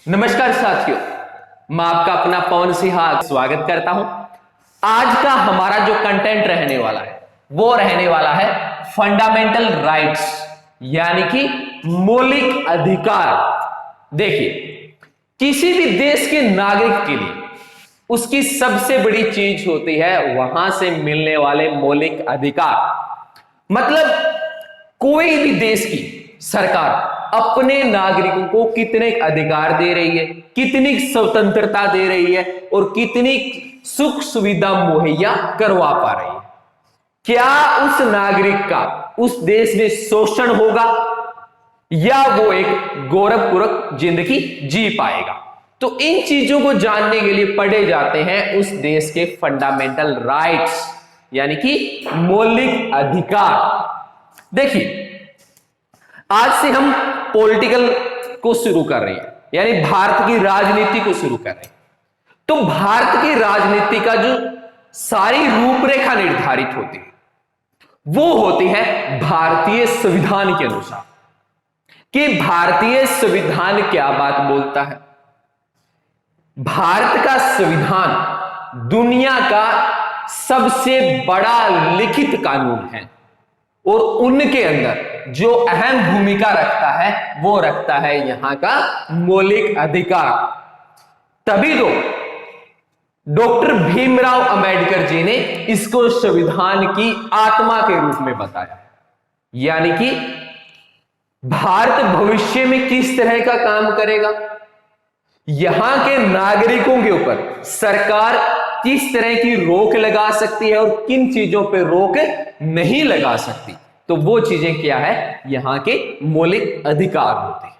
नमस्कार साथियों, मैं आपका अपना पवन सिंह स्वागत करता हूं। आज का हमारा जो कंटेंट रहने वाला है वो रहने वाला है फंडामेंटल राइट्स, यानी कि मौलिक अधिकार। देखिए, किसी भी देश के नागरिक के लिए उसकी सबसे बड़ी चीज होती है वहां से मिलने वाले मौलिक अधिकार। मतलब कोई भी देश की सरकार अपने नागरिकों को कितने अधिकार दे रही है, कितनी स्वतंत्रता दे रही है और कितनी सुख सुविधा मुहैया करवा पा रही है। क्या उस नागरिक का उस देश में शोषण होगा या वो एक गौरवपूर्वक जिंदगी जी पाएगा? तो इन चीजों को जानने के लिए पढ़े जाते हैं उस देश के फंडामेंटल राइट्स, यानी कि मौलिक अधिकार। देखिए, आज से हम पॉलिटिकल को शुरू कर रहे हैं, यानी भारत की राजनीति को शुरू कर रहे हैं। तो भारत की राजनीति का जो सारी रूपरेखा निर्धारित होती है वो होती है भारतीय संविधान के अनुसार। कि भारतीय संविधान क्या बात बोलता है। भारत का संविधान दुनिया का सबसे बड़ा लिखित कानून है और उनके अंदर जो अहम भूमिका रखता है वो रखता है यहां का मौलिक अधिकार। तभी तो डॉक्टर भीमराव अंबेडकर जी ने इसको संविधान की आत्मा के रूप में बताया। यानी कि भारत भविष्य में किस तरह का काम करेगा, यहां के नागरिकों के ऊपर सरकार किस तरह की रोक लगा सकती है और किन चीजों पर रोक नहीं लगा सकती, तो वो चीजें क्या है, यहां के मौलिक अधिकार होते हैं।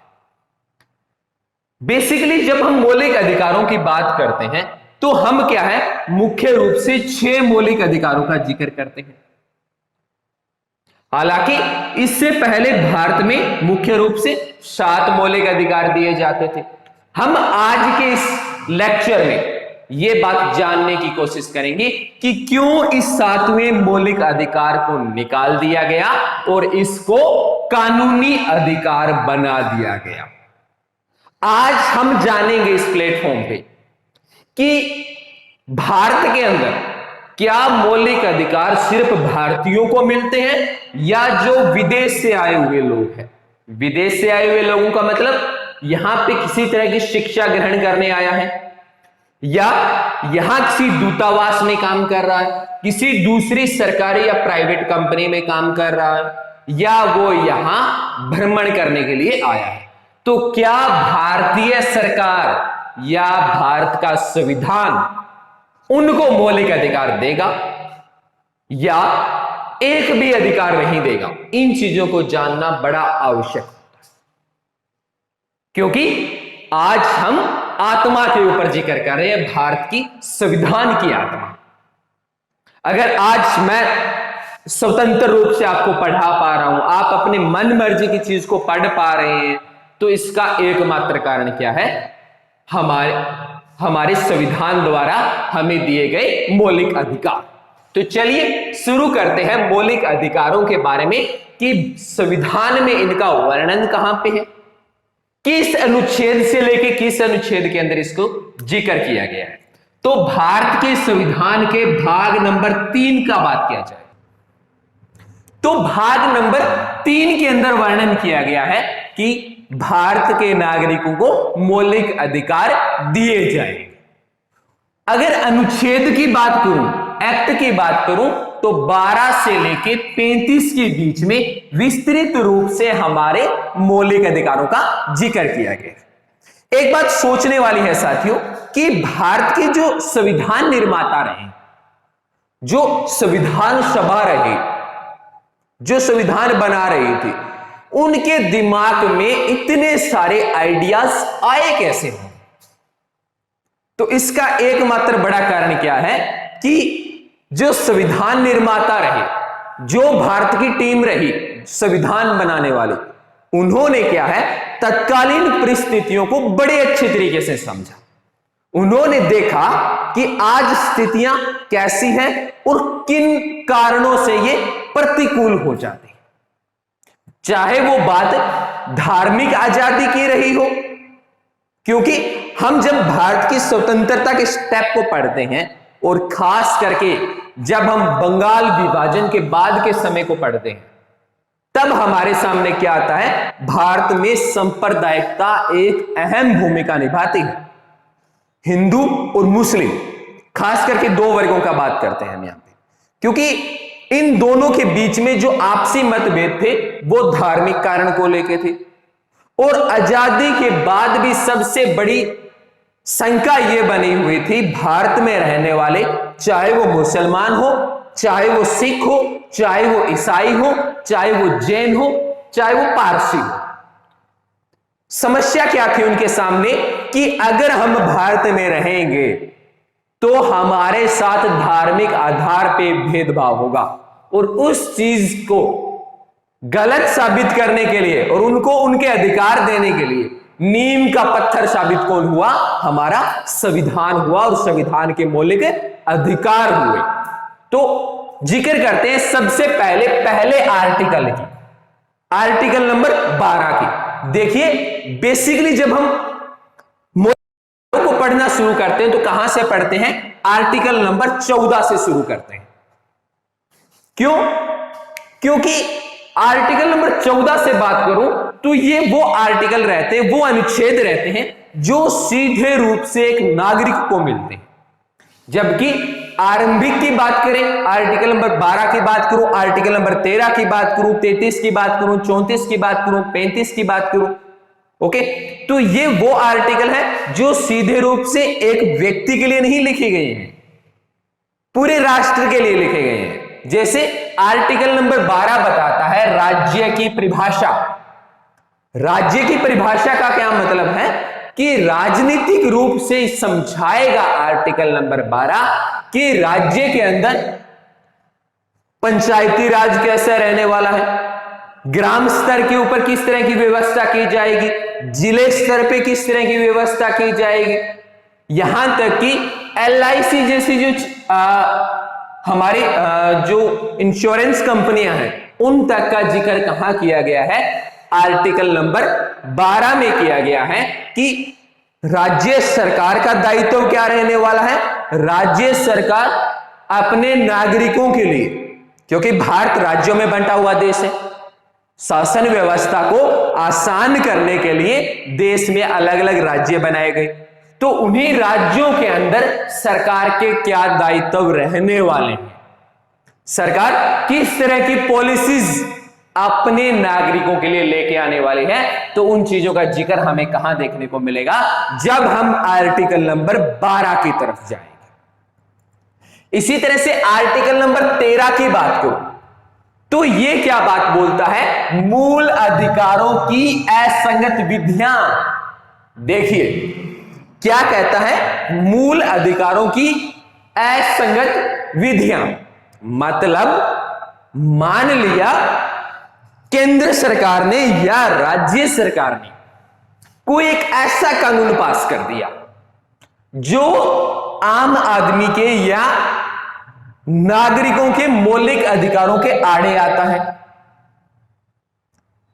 बेसिकली जब हम मौलिक अधिकारों की बात करते हैं तो हम क्या है, मुख्य रूप से 6 मौलिक अधिकारों का जिक्र करते हैं। हालांकि इससे पहले भारत में मुख्य रूप से 7 मौलिक अधिकार दिए जाते थे। हम आज के इस लेक्चर में ये बात जानने की कोशिश करेंगे कि क्यों इस 7वें मौलिक अधिकार को निकाल दिया गया और इसको कानूनी अधिकार बना दिया गया। आज हम जानेंगे इस प्लेटफॉर्म पे कि भारत के अंदर क्या मौलिक अधिकार सिर्फ भारतीयों को मिलते हैं या जो विदेश से आए हुए लोग हैं। विदेश से आए हुए लोगों का मतलब यहां पे किसी तरह की शिक्षा ग्रहण करने आया है या यहां किसी दूतावास में काम कर रहा है, किसी दूसरी सरकारी या प्राइवेट कंपनी में काम कर रहा है, या वो यहां भ्रमण करने के लिए आया है। तो क्या भारतीय सरकार या भारत का संविधान उनको मौलिक अधिकार देगा या एक भी अधिकार नहीं देगा? इन चीजों को जानना बड़ा आवश्यक होता है, क्योंकि आज हम आत्मा के ऊपर जिक्र कर रहे हैं, भारत की संविधान की आत्मा। अगर आज मैं स्वतंत्र रूप से आपको पढ़ा पा रहा हूं, आप अपने मन मर्जी की चीज को पढ़ पा रहे हैं, तो इसका एकमात्र कारण क्या है, हमारे संविधान द्वारा हमें दिए गए मौलिक अधिकार। तो चलिए शुरू करते हैं मौलिक अधिकारों के बारे में कि संविधान में इनका वर्णन कहां पे है, किस अनुच्छेद से लेकर किस अनुच्छेद के अंदर इसको जिक्र किया गया है। तो भारत के संविधान के भाग नंबर 3 का बात किया जाए तो भाग नंबर 3 के अंदर वर्णन किया गया है कि भारत के नागरिकों को मौलिक अधिकार दिए जाएंगे। अगर अनुच्छेद की बात करूं, एक्ट की बात करूं, तो 12 से लेके 35 के बीच में विस्तृत रूप से हमारे मौलिक अधिकारों का जिक्र किया गया। एक बात सोचने वाली है साथियों कि भारत के जो संविधान निर्माता रहे, जो संविधान सभा रही, जो संविधान बना रही थी, उनके दिमाग में इतने सारे आइडियाज आए कैसे हैं? तो इसका एकमात्र बड़ा कारण क्या है कि जो संविधान निर्माता रहे, जो भारत की टीम रही संविधान बनाने वाली, उन्होंने क्या है, तत्कालीन परिस्थितियों को बड़े अच्छे तरीके से समझा। उन्होंने देखा कि आज स्थितियां कैसी हैं और किन कारणों से ये प्रतिकूल हो जाती, चाहे वो बात धार्मिक आजादी की रही हो, क्योंकि हम जब भारत की स्वतंत्रता के स्टेप को पढ़ते हैं और खास करके जब हम बंगाल विभाजन के बाद के समय को पढ़ते हैं, तब हमारे सामने क्या आता है, भारत में सांप्रदायिकता एक अहम भूमिका निभाती है। हिंदू और मुस्लिम, खास करके दो वर्गों का बात करते हैं हम यहां पे, क्योंकि इन दोनों के बीच में जो आपसी मतभेद थे वो धार्मिक कारण को लेके थे। और आजादी के बाद भी सबसे बड़ी शंका यह बनी हुई थी, भारत में रहने वाले, चाहे वो मुसलमान हो, चाहे वो सिख हो, चाहे वो ईसाई हो, चाहे वो जैन हो, चाहे वो पारसी हो, समस्या क्या थी उनके सामने कि अगर हम भारत में रहेंगे तो हमारे साथ धार्मिक आधार पे भेदभाव होगा। और उस चीज को गलत साबित करने के लिए और उनको उनके अधिकार देने के लिए नीम का पत्थर साबित कौन हुआ, हमारा संविधान हुआ, और संविधान के मौलिक अधिकार हुए। तो जिक्र करते हैं सबसे पहले आर्टिकल की, आर्टिकल नंबर 12 की। देखिए बेसिकली जब हम को पढ़ना शुरू करते हैं तो कहां से पढ़ते हैं, आर्टिकल नंबर 14 से शुरू करते हैं। क्यों? क्योंकि आर्टिकल नंबर 14 से बात करूं तो ये वो आर्टिकल रहते हैं, वो अनुच्छेद रहते हैं जो सीधे रूप से एक नागरिक को मिलते हैं। जबकि आरंभिक की बात करें, आर्टिकल नंबर 12 की बात करूं, आर्टिकल नंबर 13 की बात करूं, 33 की बात करूं, 34 की बात करूं, 35 की बात करूं, ओके, तो ये वो आर्टिकल है जो सीधे रूप से एक व्यक्ति के लिए नहीं लिखे गए हैं, पूरे राष्ट्र के लिए लिखे गए हैं। जैसे आर्टिकल नंबर 12 बताता है राज्य की परिभाषा। राज्य की परिभाषा का क्या मतलब है कि राजनीतिक रूप से समझाएगा आर्टिकल नंबर 12 कि राज्य के अंदर पंचायती राज कैसे रहने वाला है, ग्राम स्तर के ऊपर किस तरह की व्यवस्था की जाएगी, जिले स्तर पे किस तरह की व्यवस्था की जाएगी, यहां तक कि LIC जैसी जो हमारी जो इंश्योरेंस कंपनियां हैं उन तक का जिक्र कहां किया गया है, आर्टिकल नंबर 12 में किया गया है कि राज्य सरकार का दायित्व क्या रहने वाला है। राज्य सरकार अपने नागरिकों के लिए, क्योंकि भारत राज्यों में बंटा हुआ देश है, शासन व्यवस्था को आसान करने के लिए देश में अलग अलग राज्य बनाए गए, तो उन्हीं राज्यों के अंदर सरकार के क्या दायित्व रहने वाले हैं, सरकार किस तरह की पॉलिसीज अपने नागरिकों के लिए लेके आने वाली है, तो उन चीजों का जिक्र हमें कहां देखने को मिलेगा, जब हम आर्टिकल नंबर 12 की तरफ जाएंगे। इसी तरह से आर्टिकल नंबर 13 की बात करूं तो यह क्या बात बोलता है, मूल अधिकारों की असंगत विधियां। देखिए क्या कहता है, मूल अधिकारों की असंगत विधियां, मतलब मान लिया केंद्र सरकार ने या राज्य सरकार ने कोई एक ऐसा कानून पास कर दिया जो आम आदमी के या नागरिकों के मौलिक अधिकारों के आड़े आता है।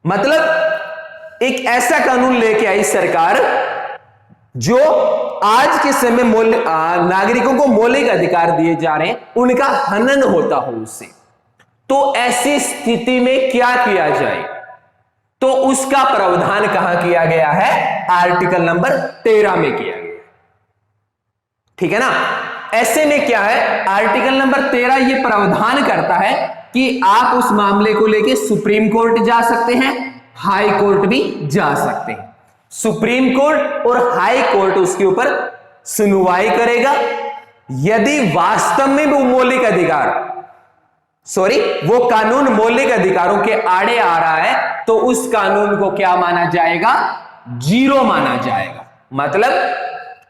मतलब एक ऐसा कानून लेके आई सरकार जो आज के समय नागरिकों को मौलिक अधिकार दिए जा रहे हैं, उनका हनन होता हो उससे, तो ऐसी स्थिति में क्या किया जाए, तो उसका प्रावधान कहां किया गया है, आर्टिकल नंबर 13 में किया गया। ठीक है ना। ऐसे में क्या है, आर्टिकल नंबर 13 यह प्रावधान करता है कि आप उस मामले को लेके सुप्रीम कोर्ट जा सकते हैं, हाई कोर्ट भी जा सकते हैं। सुप्रीम कोर्ट और हाई कोर्ट उसके ऊपर सुनवाई करेगा। यदि वास्तव में वो मौलिक अधिकार, वो कानून मौलिक अधिकारों के आड़े आ रहा है, तो उस कानून को क्या माना जाएगा, जीरो माना जाएगा, मतलब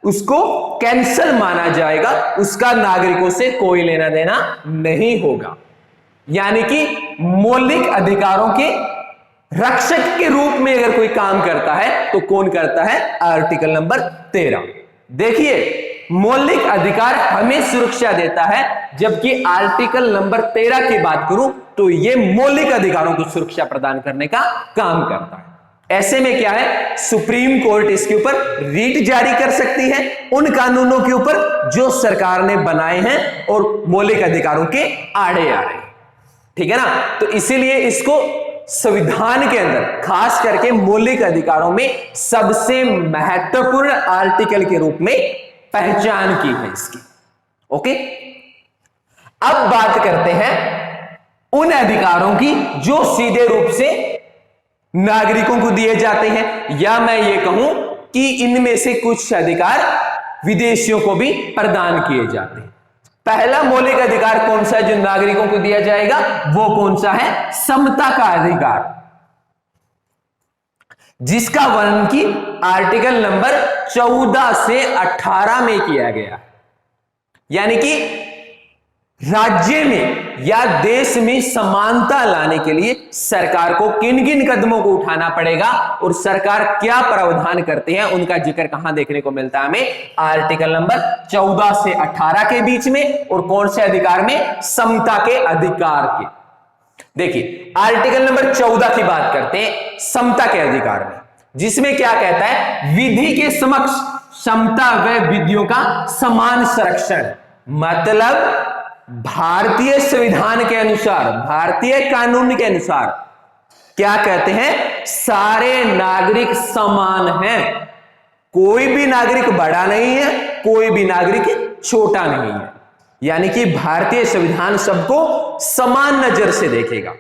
उसको कैंसल माना जाएगा, उसका नागरिकों से कोई लेना देना नहीं होगा। यानी कि मौलिक अधिकारों के रक्षक के रूप में अगर कोई काम करता है तो कौन करता है, आर्टिकल नंबर 13। देखिए मौलिक अधिकार हमें सुरक्षा देता है, जबकि आर्टिकल नंबर 13 की बात करूं तो यह मौलिक अधिकारों को सुरक्षा प्रदान करने का काम करता है। ऐसे में क्या है, सुप्रीम कोर्ट इसके ऊपर रीट जारी कर सकती है उन कानूनों के ऊपर जो सरकार ने बनाए हैं और मौलिक अधिकारों के आड़े आ रहे हैं। ठीक है ना, तो इसीलिए इसको संविधान के अंदर खास करके मौलिक अधिकारों में सबसे महत्वपूर्ण आर्टिकल के रूप में पहचान की है इसकी। ओके, अब बात करते हैं उन अधिकारों की जो सीधे रूप से नागरिकों को दिए जाते हैं, या मैं ये कहूं कि इनमें से कुछ अधिकार विदेशियों को भी प्रदान किए जाते हैं। पहला मौलिक अधिकार कौन सा है जो नागरिकों को दिया जाएगा, वो कौन सा है, समता का अधिकार, जिसका वर्णन की आर्टिकल नंबर 14 से 18 में किया गया। यानी कि राज्य में या देश में समानता लाने के लिए सरकार को किन किन कदमों को उठाना पड़ेगा और सरकार क्या प्रावधान करते हैं, उनका जिक्र कहां देखने को मिलता है हमें, आर्टिकल नंबर 14 से 18 के बीच में। और कौन से अधिकार में, समता के अधिकार के। देखिए आर्टिकल नंबर 14 की बात करते हैं समता के अधिकार में, जिसमें क्या कहता है, विधि के समक्ष समता व विधियों का समान संरक्षण। मतलब भारतीय संविधान के अनुसार, भारतीय कानून के अनुसार क्या कहते हैं, सारे नागरिक समान हैं, कोई भी नागरिक बड़ा नहीं है, कोई भी नागरिक छोटा नहीं है। यानी कि भारतीय संविधान सबको समान नजर से देखेगा।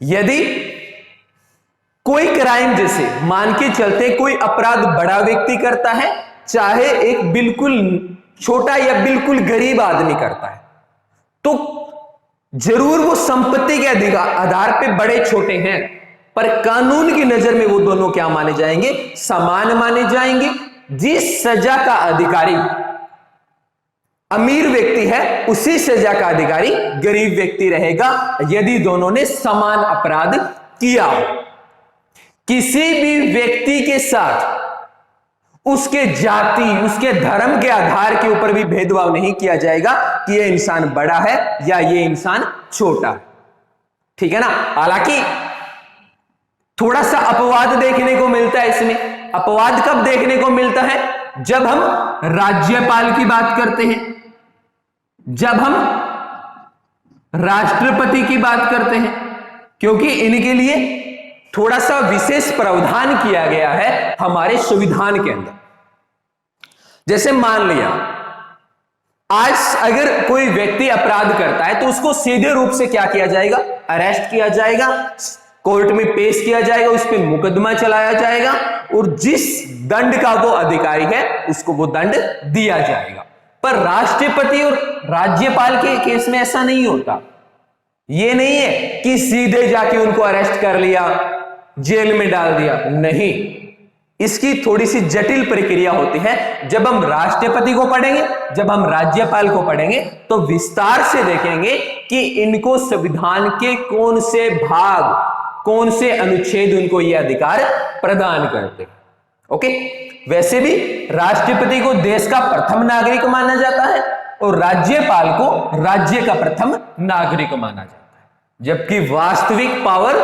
यदि कोई क्राइम, जैसे मान के चलते कोई अपराध बड़ा व्यक्ति करता है, चाहे एक बिल्कुल छोटा या बिल्कुल गरीब आदमी करता है, तो जरूर वो संपत्ति के आधार पे बड़े छोटे हैं, पर कानून की नजर में वो दोनों क्या माने जाएंगे, समान माने जाएंगे। जिस सजा का अधिकारी अमीर व्यक्ति है, उसी सजा का अधिकारी गरीब व्यक्ति रहेगा, यदि दोनों ने समान अपराध किया। किसी भी व्यक्ति के साथ उसके जाति, उसके धर्म के आधार के ऊपर भी भेदभाव नहीं किया जाएगा कि ये इंसान बड़ा है या ये इंसान छोटा है। ठीक है ना। हालांकि थोड़ा सा अपवाद देखने को मिलता है इसमें। अपवाद कब देखने को मिलता है, जब हम राज्यपाल की बात करते हैं, जब हम राष्ट्रपति की बात करते हैं, क्योंकि इनके लिए थोड़ा सा विशेष प्रावधान किया गया है हमारे संविधान के अंदर। जैसे मान लिया आज अगर कोई व्यक्ति अपराध करता है तो उसको सीधे रूप से क्या किया जाएगा, अरेस्ट किया जाएगा, कोर्ट में पेश किया जाएगा, उस पर मुकदमा चलाया जाएगा और जिस दंड का वो अधिकारी है उसको वो दंड दिया जाएगा। पर राष्ट्रपति और राज्यपाल के केस में ऐसा नहीं होता। ये नहीं है कि सीधे जाके उनको अरेस्ट कर लिया, जेल में डाल दिया, नहीं, इसकी थोड़ी सी जटिल प्रक्रिया होती है। जब हम राष्ट्रपति को पढ़ेंगे, जब हम राज्यपाल को पढ़ेंगे, तो विस्तार से देखेंगे कि इनको संविधान के कौन से भाग, कौन से अनुच्छेद उनको यह अधिकार प्रदान करते। ओके, वैसे भी राष्ट्रपति को देश का प्रथम नागरिक माना जाता है और राज्यपाल को राज्य का प्रथम नागरिक माना जाता है, जबकि वास्तविक पावर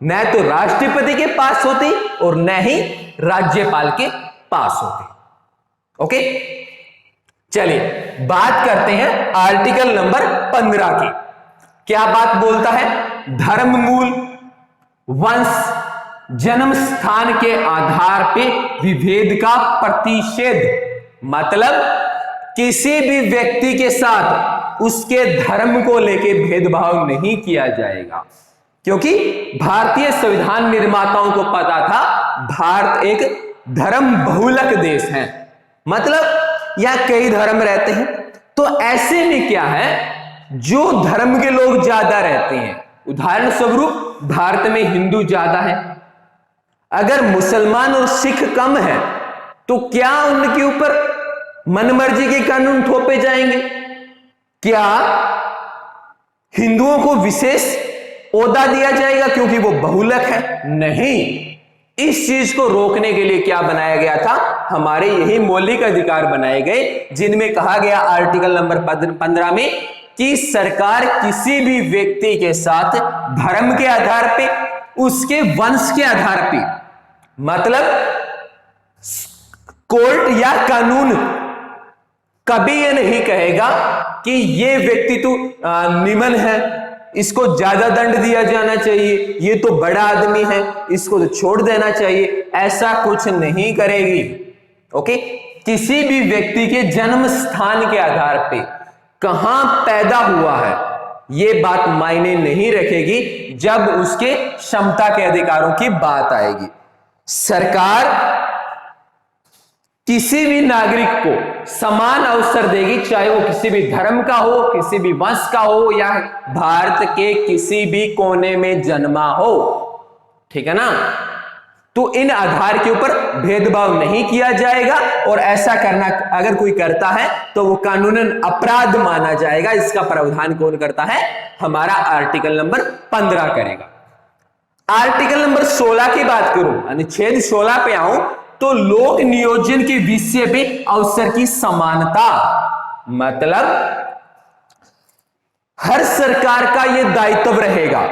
न तो राष्ट्रपति के पास होती और न ही राज्यपाल के पास होती। ओके, चलिए बात करते हैं आर्टिकल नंबर 15 की। क्या बात बोलता है, धर्म, मूल, वंश, जन्म स्थान के आधार पे विभेद का प्रतिषेध। मतलब किसी भी व्यक्ति के साथ उसके धर्म को लेके भेदभाव नहीं किया जाएगा, क्योंकि भारतीय संविधान निर्माताओं को पता था भारत एक धर्म बहुलक देश है, मतलब यहां कई धर्म रहते हैं। तो ऐसे में क्या है, जो धर्म के लोग ज्यादा रहते हैं, उदाहरण स्वरूप भारत में हिंदू ज्यादा है, अगर मुसलमान और सिख कम है तो क्या उनके ऊपर मनमर्जी के कानून थोपे जाएंगे? क्या हिंदुओं को विशेष ओहदा दिया जाएगा क्योंकि वो बहुलक है? नहीं। इस चीज को रोकने के लिए क्या बनाया गया था, हमारे यही मौलिक अधिकार बनाए गए, जिनमें कहा गया आर्टिकल नंबर 15 में कि सरकार किसी भी व्यक्ति के साथ धर्म के आधार पे, उसके वंश के आधार पे, मतलब कोर्ट या कानून कभी ये नहीं कहेगा कि ये व्यक्ति तो निमन है, इसको ज्यादा दंड दिया जाना चाहिए, ये तो बड़ा आदमी है, इसको तो छोड़ देना चाहिए, ऐसा कुछ नहीं करेगी। ओके, किसी भी व्यक्ति के जन्म स्थान के आधार पे कहां पैदा हुआ है ये बात मायने नहीं रखेगी जब उसके क्षमता के अधिकारों की बात आएगी। सरकार किसी भी नागरिक को समान अवसर देगी, चाहे वो किसी भी धर्म का हो, किसी भी वंश का हो, या भारत के किसी भी कोने में जन्मा हो। ठीक है ना? तो इन आधार के ऊपर भेदभाव नहीं किया जाएगा, और ऐसा करना अगर कोई करता है तो वो कानूनन अपराध माना जाएगा। इसका प्रावधान कौन करता है? हमारा आर्टिकल नंबर 15 करेगा। आर्टिकल नंबर 16 की बात करूं, अनुच्छेद 16 पे आऊं तो लोक नियोजन के विषय पे अवसर की समानता, मतलब हर सरकार का यह दायित्व रहेगा,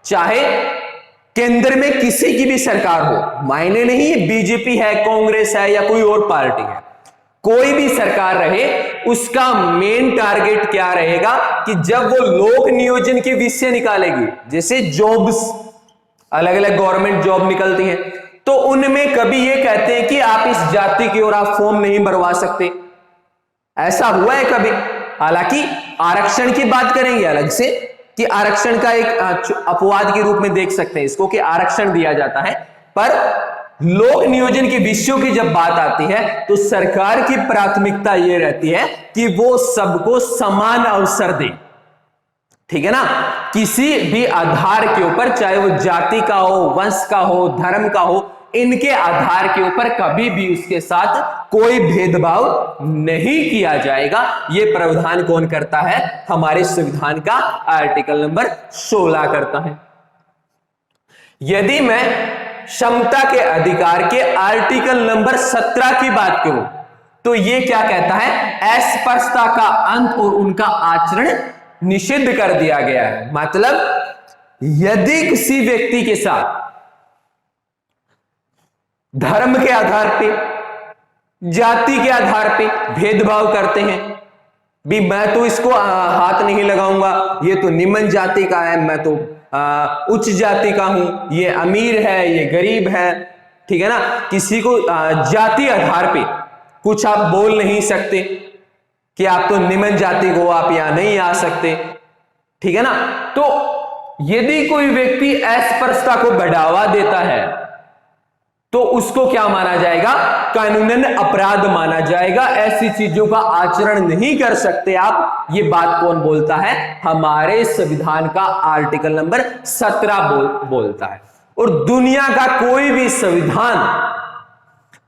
चाहे केंद्र में किसी की भी सरकार हो, मायने नहीं है बीजेपी है, कांग्रेस है या कोई और पार्टी है, कोई भी सरकार रहे, उसका मेन टारगेट क्या रहेगा कि जब वो लोक नियोजन के विषय निकालेगी, जैसे जॉब्स, अलग अलग गवर्नमेंट जॉब निकलती हैं, तो उनमें कभी ये कहते हैं कि आप इस जाति की ओर आप फॉर्म नहीं भरवा सकते। ऐसा हुआ है कभी? हालांकि आरक्षण की बात करेंगे अलग से, कि आरक्षण का एक अपवाद के रूप में देख सकते हैं इसको, कि आरक्षण दिया जाता है, पर लोक नियोजन के विषयों की जब बात आती है तो सरकार की प्राथमिकता यह रहती है कि वो सबको समान अवसर दे। ठीक है ना? किसी भी आधार के ऊपर, चाहे वो जाति का हो, वंश का हो, धर्म का हो, इनके आधार के ऊपर कभी भी उसके साथ कोई भेदभाव नहीं किया जाएगा। यह प्रावधान कौन करता है? हमारे संविधान का आर्टिकल नंबर 16 करता है। यदि मैं क्षमता के अधिकार के आर्टिकल नंबर 17 की बात करूं तो यह क्या कहता है? अस्पृश्यता का अंत और उनका आचरण निषिद्ध कर दिया गया है। मतलब यदि किसी व्यक्ति के साथ धर्म के आधार पे, जाति के आधार पे भेदभाव करते हैं, भी मैं तो इसको हाथ नहीं लगाऊंगा, ये तो निम्न जाति का है, मैं तो उच्च जाति का हूं, ये अमीर है, ये गरीब है, ठीक है ना? किसी को जाति आधार पे कुछ आप बोल नहीं सकते कि आप तो निम्न जाति को, आप यहां नहीं आ सकते। ठीक है ना? तो यदि कोई व्यक्ति अस्पृश्यता को बढ़ावा देता है तो उसको क्या माना जाएगा? कानूनन अपराध माना जाएगा। ऐसी चीजों का आचरण नहीं कर सकते आप। ये बात कौन बोलता है? हमारे संविधान का आर्टिकल नंबर 17 बोलता है। और दुनिया का कोई भी संविधान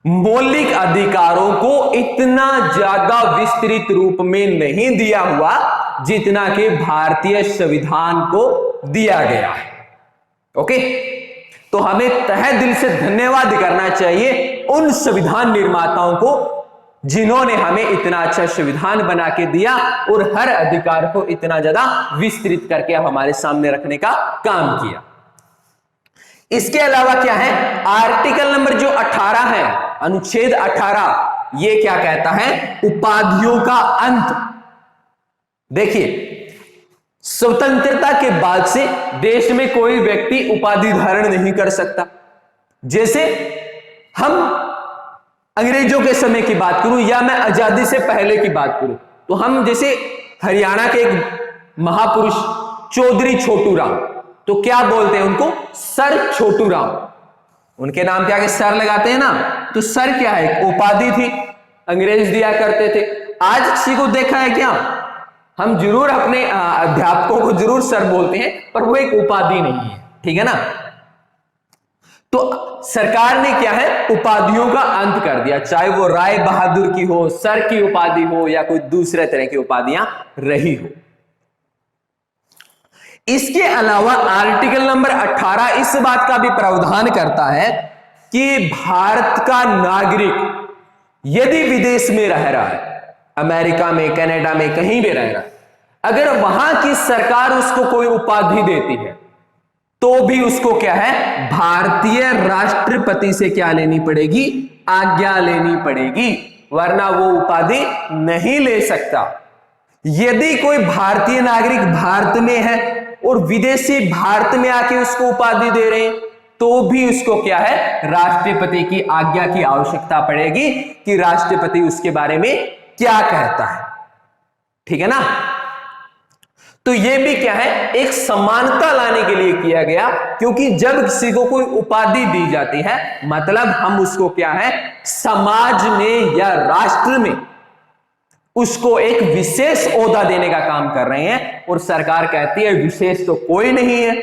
मौलिक अधिकारों को इतना ज्यादा विस्तृत रूप में नहीं दिया हुआ जितना कि भारतीय संविधान को दिया गया है। ओके, तो हमें तहे दिल से धन्यवाद करना चाहिए उन संविधान निर्माताओं को जिन्होंने हमें इतना अच्छा संविधान बना के दिया और हर अधिकार को इतना ज्यादा विस्तृत करके हमारे सामने रखने का काम किया। इसके अलावा क्या है? आर्टिकल नंबर जो 18 है, अनुच्छेद 18, ये क्या कहता है? उपाधियों का अंत। देखिए, स्वतंत्रता के बाद से देश में कोई व्यक्ति उपाधि धारण नहीं कर सकता। जैसे हम अंग्रेजों के समय की बात करूं या मैं आजादी से पहले की बात करूं, तो हम जैसे हरियाणा के एक महापुरुष चौधरी छोटू राम, तो क्या बोलते हैं उनको? सर छोटू राम। उनके नाम के आगे सर लगाते हैं ना, तो सर क्या है? एक उपाधि थी, अंग्रेज दिया करते थे। आज किसी को देखा है क्या? हम जरूर अपने अध्यापकों को जरूर सर बोलते हैं, पर वो एक उपाधि नहीं है। ठीक है ना? तो सरकार ने क्या है? उपाधियों का अंत कर दिया, चाहे वो राय बहादुर की हो, सर की उपाधि हो या कोई दूसरे तरह की उपाधियां रही हो। इसके अलावा आर्टिकल नंबर 18 इस बात का भी प्रावधान करता है कि भारत का नागरिक यदि विदेश में रह रहा है, अमेरिका में, कनाडा में, कहीं भी रह रहा है, अगर वहां की सरकार उसको कोई उपाधि देती है तो भी उसको क्या है, भारतीय राष्ट्रपति से क्या लेनी पड़ेगी, आज्ञा लेनी पड़ेगी, वरना वो उपाधि नहीं ले सकता। यदि कोई भारतीय नागरिक भारत में है और विदेशी भारत में आके उसको उपाधि दे रहे हैं, तो भी उसको क्या है, राष्ट्रपति की आज्ञा की आवश्यकता पड़ेगी कि राष्ट्रपति उसके बारे में क्या कहता है। ठीक है ना। तो यह भी क्या है, एक समानता लाने के लिए किया गया, क्योंकि जब किसी को कोई उपाधि दी जाती है मतलब हम उसको क्या है, समाज में या राष्ट्र में उसको एक विशेष ओहदा देने का काम कर रहे हैं। और सरकार कहती है विशेष तो कोई नहीं है,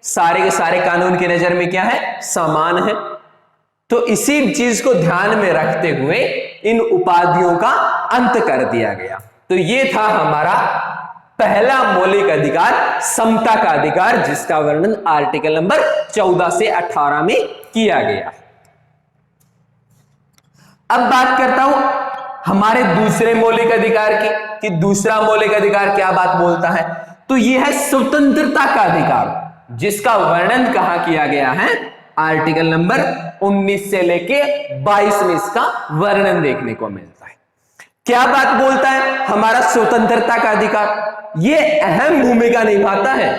सारे के सारे कानून की नजर में क्या है, समान है। तो इसी चीज को ध्यान में रखते हुए इन उपाधियों का अंत कर दिया गया। तो ये था हमारा पहला मौलिक अधिकार, समता का अधिकार, जिसका वर्णन आर्टिकल नंबर 14 से 18 में किया गया। अब बात करता हूं हमारे दूसरे मौलिक अधिकार की, कि दूसरा मौलिक अधिकार क्या बात बोलता है। तो यह है स्वतंत्रता का अधिकार, जिसका वर्णन कहां किया गया है, आर्टिकल नंबर 19 से लेके 22 में इसका वर्णन देखने को मिलता है। क्या बात बोलता है हमारा स्वतंत्रता का अधिकार, यह अहम भूमिका निभाता है।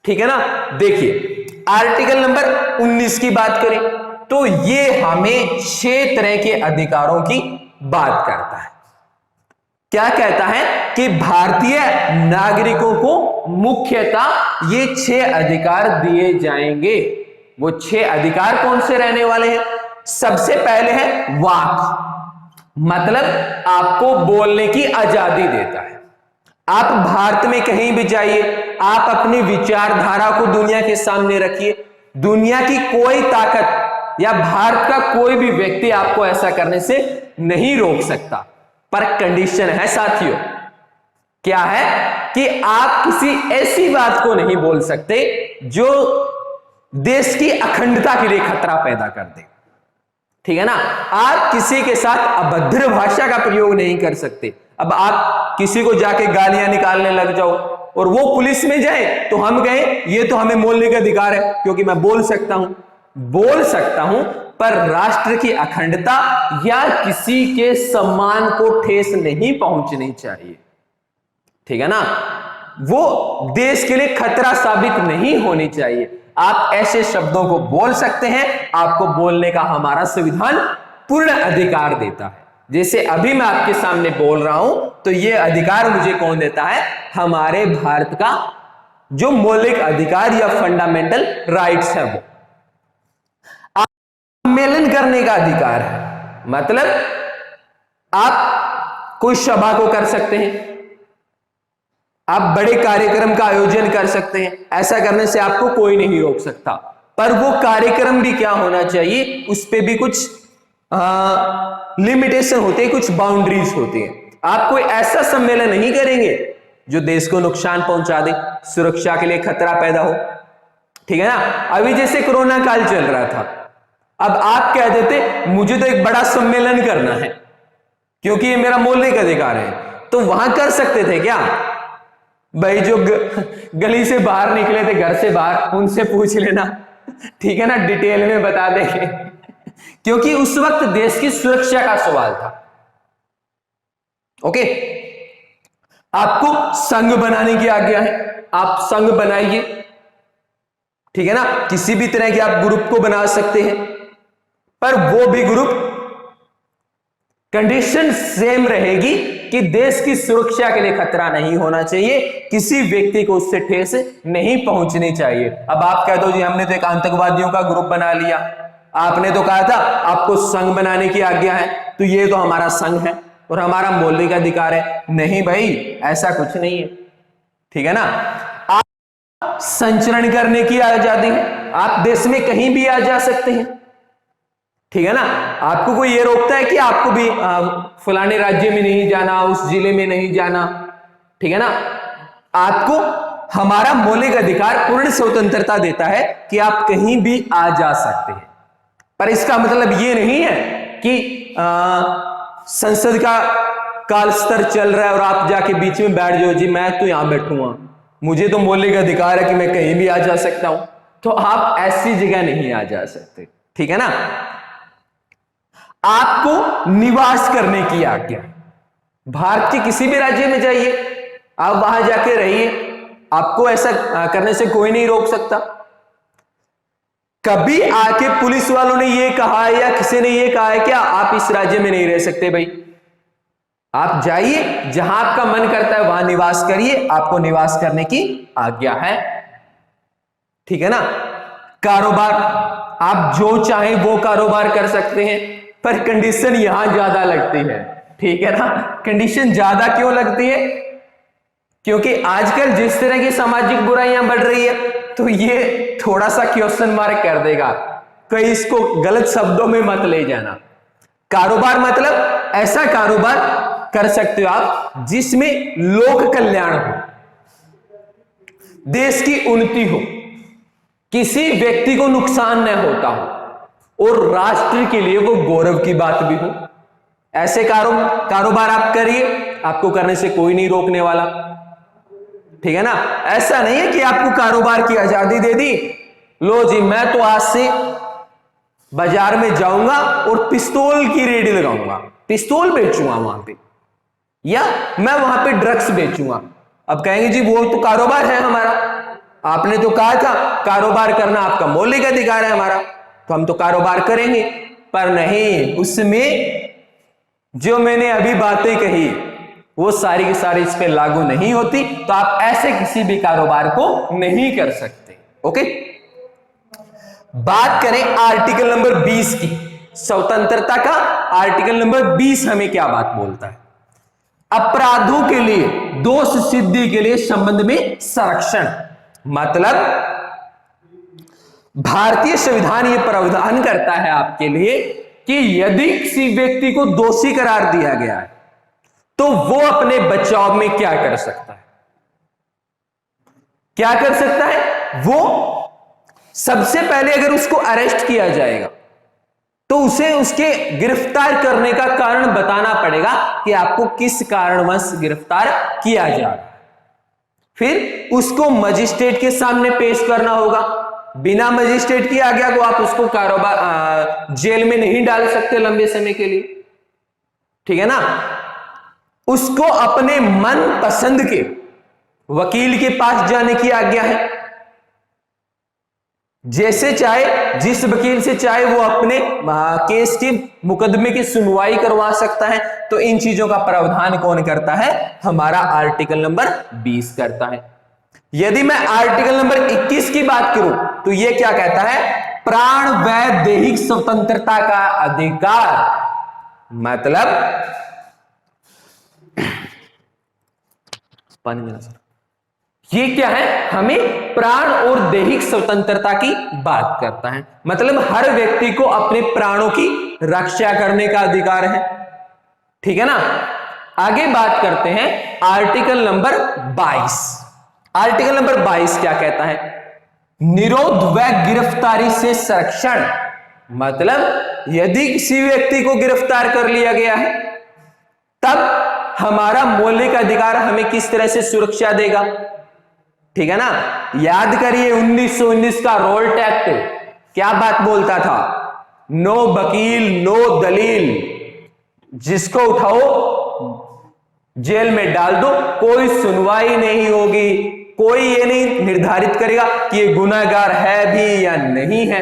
ठीक है ना। देखिए आर्टिकल नंबर 19 की बात करें तो यह हमें 6 तरह के अधिकारों की बात करता है। क्या कहता है कि भारतीय नागरिकों को मुख्यतः ये 6 अधिकार दिए जाएंगे। वो 6 अधिकार कौन से रहने वाले हैं। सबसे पहले है वाक, मतलब आपको बोलने की आजादी देता है। आप भारत में कहीं भी जाइए, आप अपनी विचारधारा को दुनिया के सामने रखिए, दुनिया की कोई ताकत या भारत का कोई भी व्यक्ति आपको ऐसा करने से नहीं रोक सकता। पर कंडीशन है साथियों, क्या है कि आप किसी ऐसी बात को नहीं बोल सकते जो देश की अखंडता के लिए खतरा पैदा कर दे। ठीक है ना। आप किसी के साथ अभद्र भाषा का प्रयोग नहीं कर सकते। अब आप किसी को जाके गालियां निकालने लग जाओ और वो पुलिस में जाए तो हम कहें ये तो हमें मौलिक अधिकार है, क्योंकि मैं बोल सकता हूं, पर राष्ट्र की अखंडता या किसी के सम्मान को ठेस नहीं पहुंचनी चाहिए। ठीक है ना। वो देश के लिए खतरा साबित नहीं होनी चाहिए। आप ऐसे शब्दों को बोल सकते हैं, आपको बोलने का हमारा संविधान पूर्ण अधिकार देता है। जैसे अभी मैं आपके सामने बोल रहा हूं, तो यह अधिकार मुझे कौन देता है, हमारे भारत का जो मौलिक अधिकार या फंडामेंटल राइट्स है वो। आप सम्मेलन करने का अधिकार है, मतलब आप कोई सभा को कर सकते हैं, आप बड़े कार्यक्रम का आयोजन कर सकते हैं, ऐसा करने से आपको कोई नहीं रोक सकता। पर वो कार्यक्रम भी क्या होना चाहिए, उस पे भी कुछ लिमिटेशन होते हैं, कुछ बाउंड्रीज होती हैं। आप कोई ऐसा सम्मेलन नहीं करेंगे जो देश को नुकसान पहुंचा दे, सुरक्षा के लिए खतरा पैदा हो। ठीक है ना। अभी जैसे कोरोना काल चल रहा था, अब आप कह देते मुझे तो एक बड़ा सम्मेलन करना है क्योंकि ये मेरा मौलिक अधिकार है, तो वहां कर सकते थे क्या भाई। जो गली से बाहर निकले थे, घर से बाहर, उनसे पूछ लेना, ठीक है ना, डिटेल में बता देंगे, क्योंकि उस वक्त देश की सुरक्षा का सवाल था। ओके। आपको संघ बनाने की आज्ञा है, आप संघ बनाइए। ठीक है ना। किसी भी तरह के आप ग्रुप को बना सकते हैं, पर वो भी ग्रुप कंडीशन सेम रहेगी कि देश की सुरक्षा के लिए खतरा नहीं होना चाहिए, किसी व्यक्ति को उससे ठेस नहीं पहुंचनी चाहिए। अब आप कह दो जी हमने तो एक आतंकवादियों का ग्रुप बना लिया, आपने तो कहा था आपको संघ बनाने की आज्ञा है, तो ये तो हमारा संघ है और हमारा मौलिक अधिकार है। नहीं भाई, ऐसा कुछ नहीं है। ठीक है ना। आप संचरण करने की आजादी है, आप देश में कहीं भी आ जा सकते हैं। ठीक है ना। आपको कोई ये रोकता है कि आपको भी फलाने राज्य में नहीं जाना, उस जिले में नहीं जाना। ठीक है ना। आपको हमारा मौलिक अधिकार पूर्ण स्वतंत्रता देता है कि आप कहीं भी आ जा सकते हैं। पर इसका मतलब ये नहीं है कि संसद का काल स्तर चल रहा है और आप जाके बीच में बैठ जाओ जी मैं तो यहां बैठूंगा, मुझे तो मौलिक अधिकार है कि मैं कहीं भी आ जा सकता हूं, तो आप ऐसी जगह नहीं आ जा सकते, ठीक है ना। आपको निवास करने की आज्ञा, भारत के किसी भी राज्य में जाइए, आप वहां जाके रहिए, आपको ऐसा करने से कोई नहीं रोक सकता। कभी आके पुलिस वालों ने यह कहा है या किसी ने यह कहा है कि आप इस राज्य में नहीं रह सकते भाई, आप जाइए, जहां आपका मन करता है वहां निवास करिए, आपको निवास करने की आज्ञा है, ठीक है ना। कारोबार, आप जो चाहें वो कारोबार कर सकते हैं, पर कंडीशन यहां ज्यादा लगती है, ठीक है ना। कंडीशन ज्यादा क्यों लगती है? क्योंकि आजकल जिस तरह की सामाजिक बुराइयां बढ़ रही है, तो ये थोड़ा सा क्वेश्चन मार्क कर देगा, कहीं इसको गलत शब्दों में मत ले जाना। कारोबार मतलब ऐसा कारोबार कर सकते हो आप जिसमें लोक कल्याण हो, देश की उन्नति हो, किसी व्यक्ति को नुकसान न होता हो और राष्ट्र के लिए वो गौरव की बात भी हो। ऐसे कारोबार आप करिए, आपको करने से कोई नहीं रोकने वाला, ठीक है ना। ऐसा नहीं है कि आपको कारोबार की आजादी दे दी, लो जी मैं तो आज से बाजार में जाऊंगा और पिस्तौल की रेडी लगाऊंगा, पिस्तौल बेचूंगा वहां पे, या मैं वहां पे ड्रग्स बेचूंगा। अब कहेंगे जी वो तो कारोबार है हमारा, आपने तो कहा था कारोबार करना आपका मौलिक अधिकार है हमारा, तो हम तो कारोबार करेंगे। पर नहीं, उसमें जो मैंने अभी बातें कही वो सारी की सारी इस पे लागू नहीं होती, तो आप ऐसे किसी भी कारोबार को नहीं कर सकते। ओके, बात करें आर्टिकल नंबर 20 की, स्वतंत्रता का आर्टिकल नंबर 20 हमें क्या बात बोलता है? अपराधों के लिए, दोष सिद्धि के लिए संबंध में संरक्षण, मतलब भारतीय संविधान यह प्रावधान करता है आपके लिए कि यदि किसी व्यक्ति को दोषी करार दिया गया है तो वो अपने बचाव में क्या कर सकता है? क्या कर सकता है? वो सबसे पहले अगर उसको अरेस्ट किया जाएगा तो उसे उसके गिरफ्तार करने का कारण बताना पड़ेगा कि आपको किस कारणवश गिरफ्तार किया जा रहा है। फिर उसको मजिस्ट्रेट के सामने पेश करना होगा, बिना मजिस्ट्रेट की आज्ञा को आप उसको जेल में नहीं डाल सकते लंबे समय के लिए, ठीक है ना। उसको अपने मन पसंद के वकील के पास जाने की आज्ञा है, जैसे चाहे जिस वकील से चाहे वो अपने केस की मुकदमे की सुनवाई करवा सकता है। तो इन चीजों का प्रावधान कौन करता है? हमारा आर्टिकल नंबर 20 करता है। यदि मैं आर्टिकल नंबर 21 की बात करूं तो यह क्या कहता है? प्राण व दैहिक स्वतंत्रता का अधिकार, मतलब ये क्या है? हमें प्राण और दैहिक स्वतंत्रता की बात करता है, मतलब हर व्यक्ति को अपने प्राणों की रक्षा करने का अधिकार है, ठीक है ना। आगे बात करते हैं आर्टिकल नंबर 22। आर्टिकल नंबर 22 क्या कहता है? निरोध व गिरफ्तारी से संरक्षण, मतलब यदि किसी व्यक्ति को गिरफ्तार कर लिया गया है तब हमारा मौलिक अधिकार हमें किस तरह से सुरक्षा देगा, ठीक है ना। याद करिए 1919 का रोल्ट एक्ट क्या बात बोलता था? नो वकील नो दलील, जिसको उठाओ जेल में डाल दो, कोई सुनवाई नहीं होगी, कोई ये नहीं निर्धारित करेगा कि ये गुनाहगार है भी या नहीं है,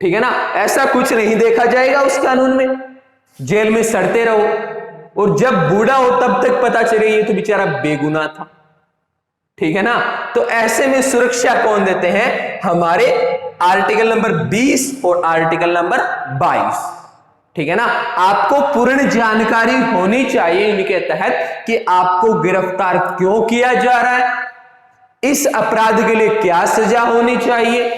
ठीक है ना। ऐसा कुछ नहीं देखा जाएगा उस कानून में, जेल में सड़ते रहो और जब बूढ़ा हो तब तक पता चले ये तो बेचारा बेगुनाह था, ठीक है ना। तो ऐसे में सुरक्षा कौन देते हैं? हमारे आर्टिकल नंबर 20 और आर्टिकल नंबर 22, ठीक है ना। आपको पूर्ण जानकारी होनी चाहिए इनके तहत कि आपको गिरफ्तार क्यों किया जा रहा है, इस अपराध के लिए क्या सजा होनी चाहिए,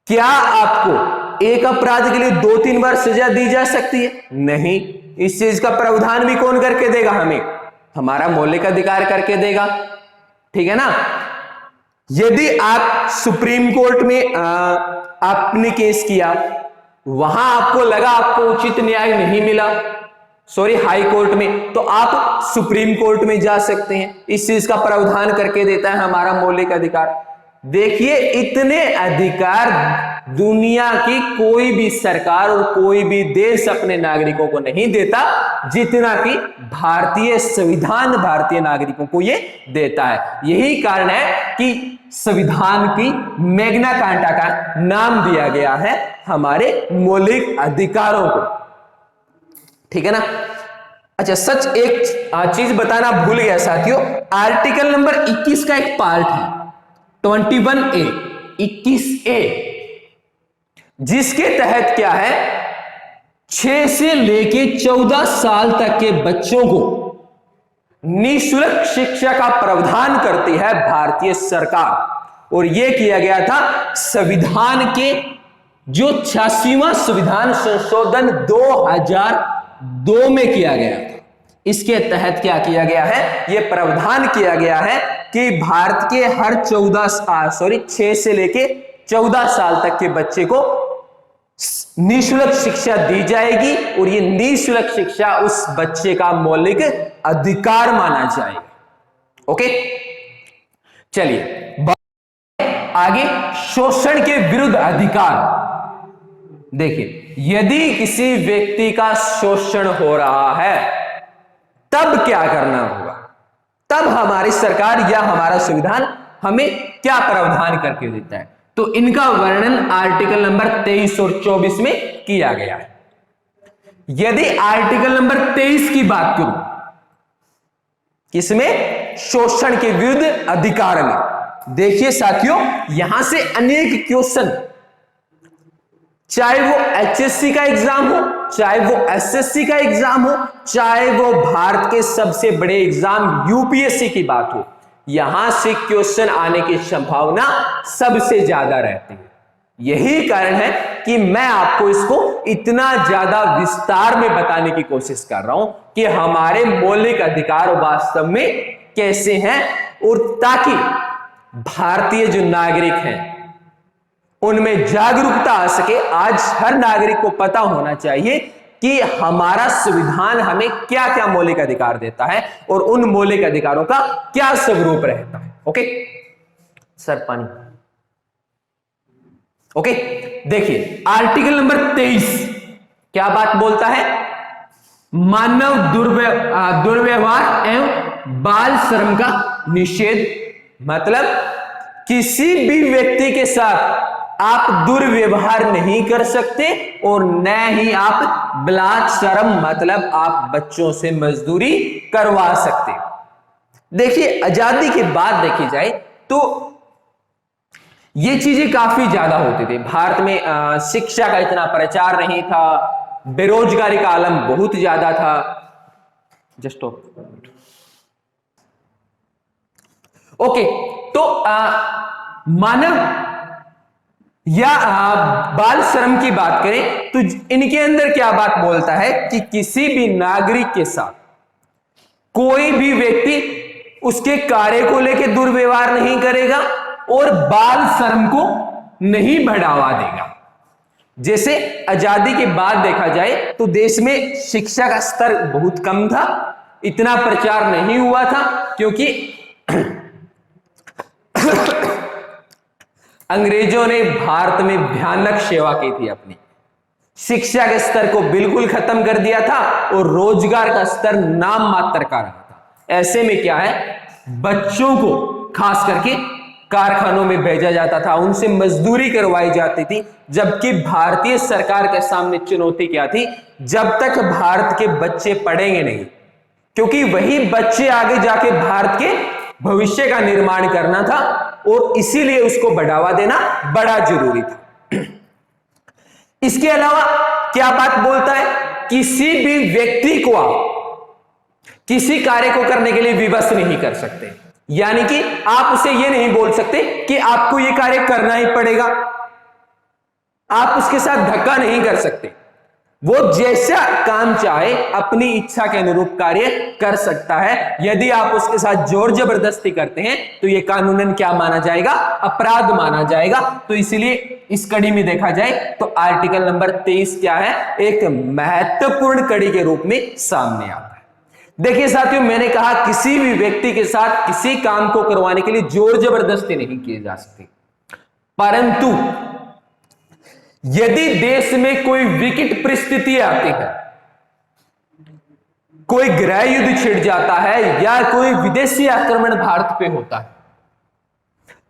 क्या आपको एक अपराध के लिए 2-3 बार सजा दी जा सकती है? नहीं, इस चीज का प्रावधान भी कौन करके देगा? हमें, हमारा मौलिक अधिकार करके देगा, ठीक है ना। यदि आप सुप्रीम कोर्ट में आपने केस किया, वहां आपको लगा आपको उचित न्याय नहीं मिला, सॉरी हाई कोर्ट में, तो आप सुप्रीम कोर्ट में जा सकते हैं। इस चीज का प्रावधान करके देता है हमारा मौलिक अधिकार। देखिए, इतने अधिकार दुनिया की कोई भी सरकार और कोई भी देश अपने नागरिकों को नहीं देता जितना कि भारतीय संविधान भारतीय नागरिकों को ये देता है। यही कारण है कि संविधान की मैग्ना कार्टा का नाम दिया गया है हमारे मौलिक अधिकारों को। ठीक है ना। अच्छा, सच एक चीज बताना भूल गया साथियों, आर्टिकल नंबर 21 का एक पार्ट है 21A 21A, जिसके तहत क्या है, 6 से लेके 14 साल तक के बच्चों को निःशुल्क शिक्षा का प्रावधान करती है भारतीय सरकार। और यह किया गया था संविधान के जो 86वां संविधान संशोधन 2002 में किया गया था। इसके तहत क्या किया गया है, यह प्रावधान किया गया है कि भारत के हर 6 से लेके 14 साल तक के बच्चे को निःशुल्क शिक्षा दी जाएगी और ये निःशुल्क शिक्षा उस बच्चे का मौलिक अधिकार माना जाएगा। ओके, चलिए आगे, शोषण के विरुद्ध अधिकार। देखिए, यदि किसी व्यक्ति का शोषण हो रहा है तब क्या करना होगा, तब हमारी सरकार या हमारा संविधान हमें क्या प्रावधान करके देता है, तो इनका वर्णन आर्टिकल नंबर 23 और 24 में किया गया है। यदि आर्टिकल नंबर 23 की बात करूं, किसमें, शोषण के विरुद्ध अधिकार में, देखिए साथियों, यहां से अनेक क्वेश्चन, चाहे वो HSC का एग्जाम हो, चाहे वो SSC का एग्जाम हो, चाहे वो भारत के सबसे बड़े एग्जाम UPSC की बात हो, यहां से क्वेश्चन आने की संभावना सबसे ज्यादा रहती है। यही कारण है कि मैं आपको इसको इतना ज्यादा विस्तार में बताने की कोशिश कर रहा हूं कि हमारे मौलिक अधिकार वास्तव में कैसे हैं, और ताकि भारतीय जो नागरिक हैं उनमें जागरूकता आ सके। आज हर नागरिक को पता होना चाहिए कि हमारा संविधान हमें क्या क्या मौलिक अधिकार देता है और उन मौलिक अधिकारों का क्या स्वरूप रहता है। ओके सर, पानी। ओके, देखिए आर्टिकल नंबर 23 क्या बात बोलता है, मानव दुर्व्यवहार एवं बाल श्रम का निषेध। मतलब किसी भी व्यक्ति के साथ आप दुर्व्यवहार नहीं कर सकते और न ही आप बाल श्रम मतलब आप बच्चों से मजदूरी करवा सकते। देखिए, आजादी के बाद देखी जाए तो ये चीजें काफी ज्यादा होती थी भारत में। शिक्षा का इतना प्रचार नहीं था, बेरोजगारी का आलम बहुत ज्यादा था। जस्ट ओके, तो मानव या बाल श्रम की बात करें तो इनके अंदर क्या बात बोलता है कि किसी भी नागरिक के साथ कोई भी व्यक्ति उसके कार्य को लेकर दुर्व्यवहार नहीं करेगा और बाल श्रम को नहीं बढ़ावा देगा। जैसे आजादी के बाद देखा जाए तो देश में शिक्षा का स्तर बहुत कम था, इतना प्रचार नहीं हुआ था क्योंकि अंग्रेजों ने भारत में भयानक सेवा की थी, अपनी शिक्षा के स्तर को बिल्कुल खत्म कर दिया था और रोजगार का स्तर नाम मात्र का रहा था। ऐसे में क्या है, बच्चों को खास करके कारखानों में भेजा जाता था, उनसे मजदूरी करवाई जाती थी। जबकि भारतीय सरकार के सामने चुनौती क्या थी, जब तक भारत के बच्चे पढ़ेंगे नहीं, क्योंकि वही बच्चे आगे जाके भारत के भविष्य का निर्माण करना था और इसीलिए उसको बढ़ावा देना बड़ा जरूरी था। इसके अलावा क्या बात बोलता है, किसी भी व्यक्ति को आप किसी कार्य को करने के लिए विवश नहीं कर सकते। यानी कि आप उसे यह नहीं बोल सकते कि आपको यह कार्य करना ही पड़ेगा, आप उसके साथ धक्का नहीं कर सकते। वो जैसा काम चाहे अपनी इच्छा के अनुरूप कार्य कर सकता है। यदि आप उसके साथ जोर जबरदस्ती करते हैं तो ये कानूनन क्या माना जाएगा? अपराध माना जाएगा। तो इसलिए इस कड़ी में देखा जाए तो आर्टिकल नंबर 23 क्या है? एक महत्वपूर्ण कड़ी के रूप में सामने आता है। देखिए साथियों, मैंने कहा किसी भी व्यक्ति के साथ किसी काम को करवाने के लिए जोर जबरदस्ती नहीं की जा सकती, परंतु यदि देश में कोई विकट परिस्थिति आती है, कोई गृह युद्ध छिड़ जाता है या कोई विदेशी आक्रमण भारत पे होता है,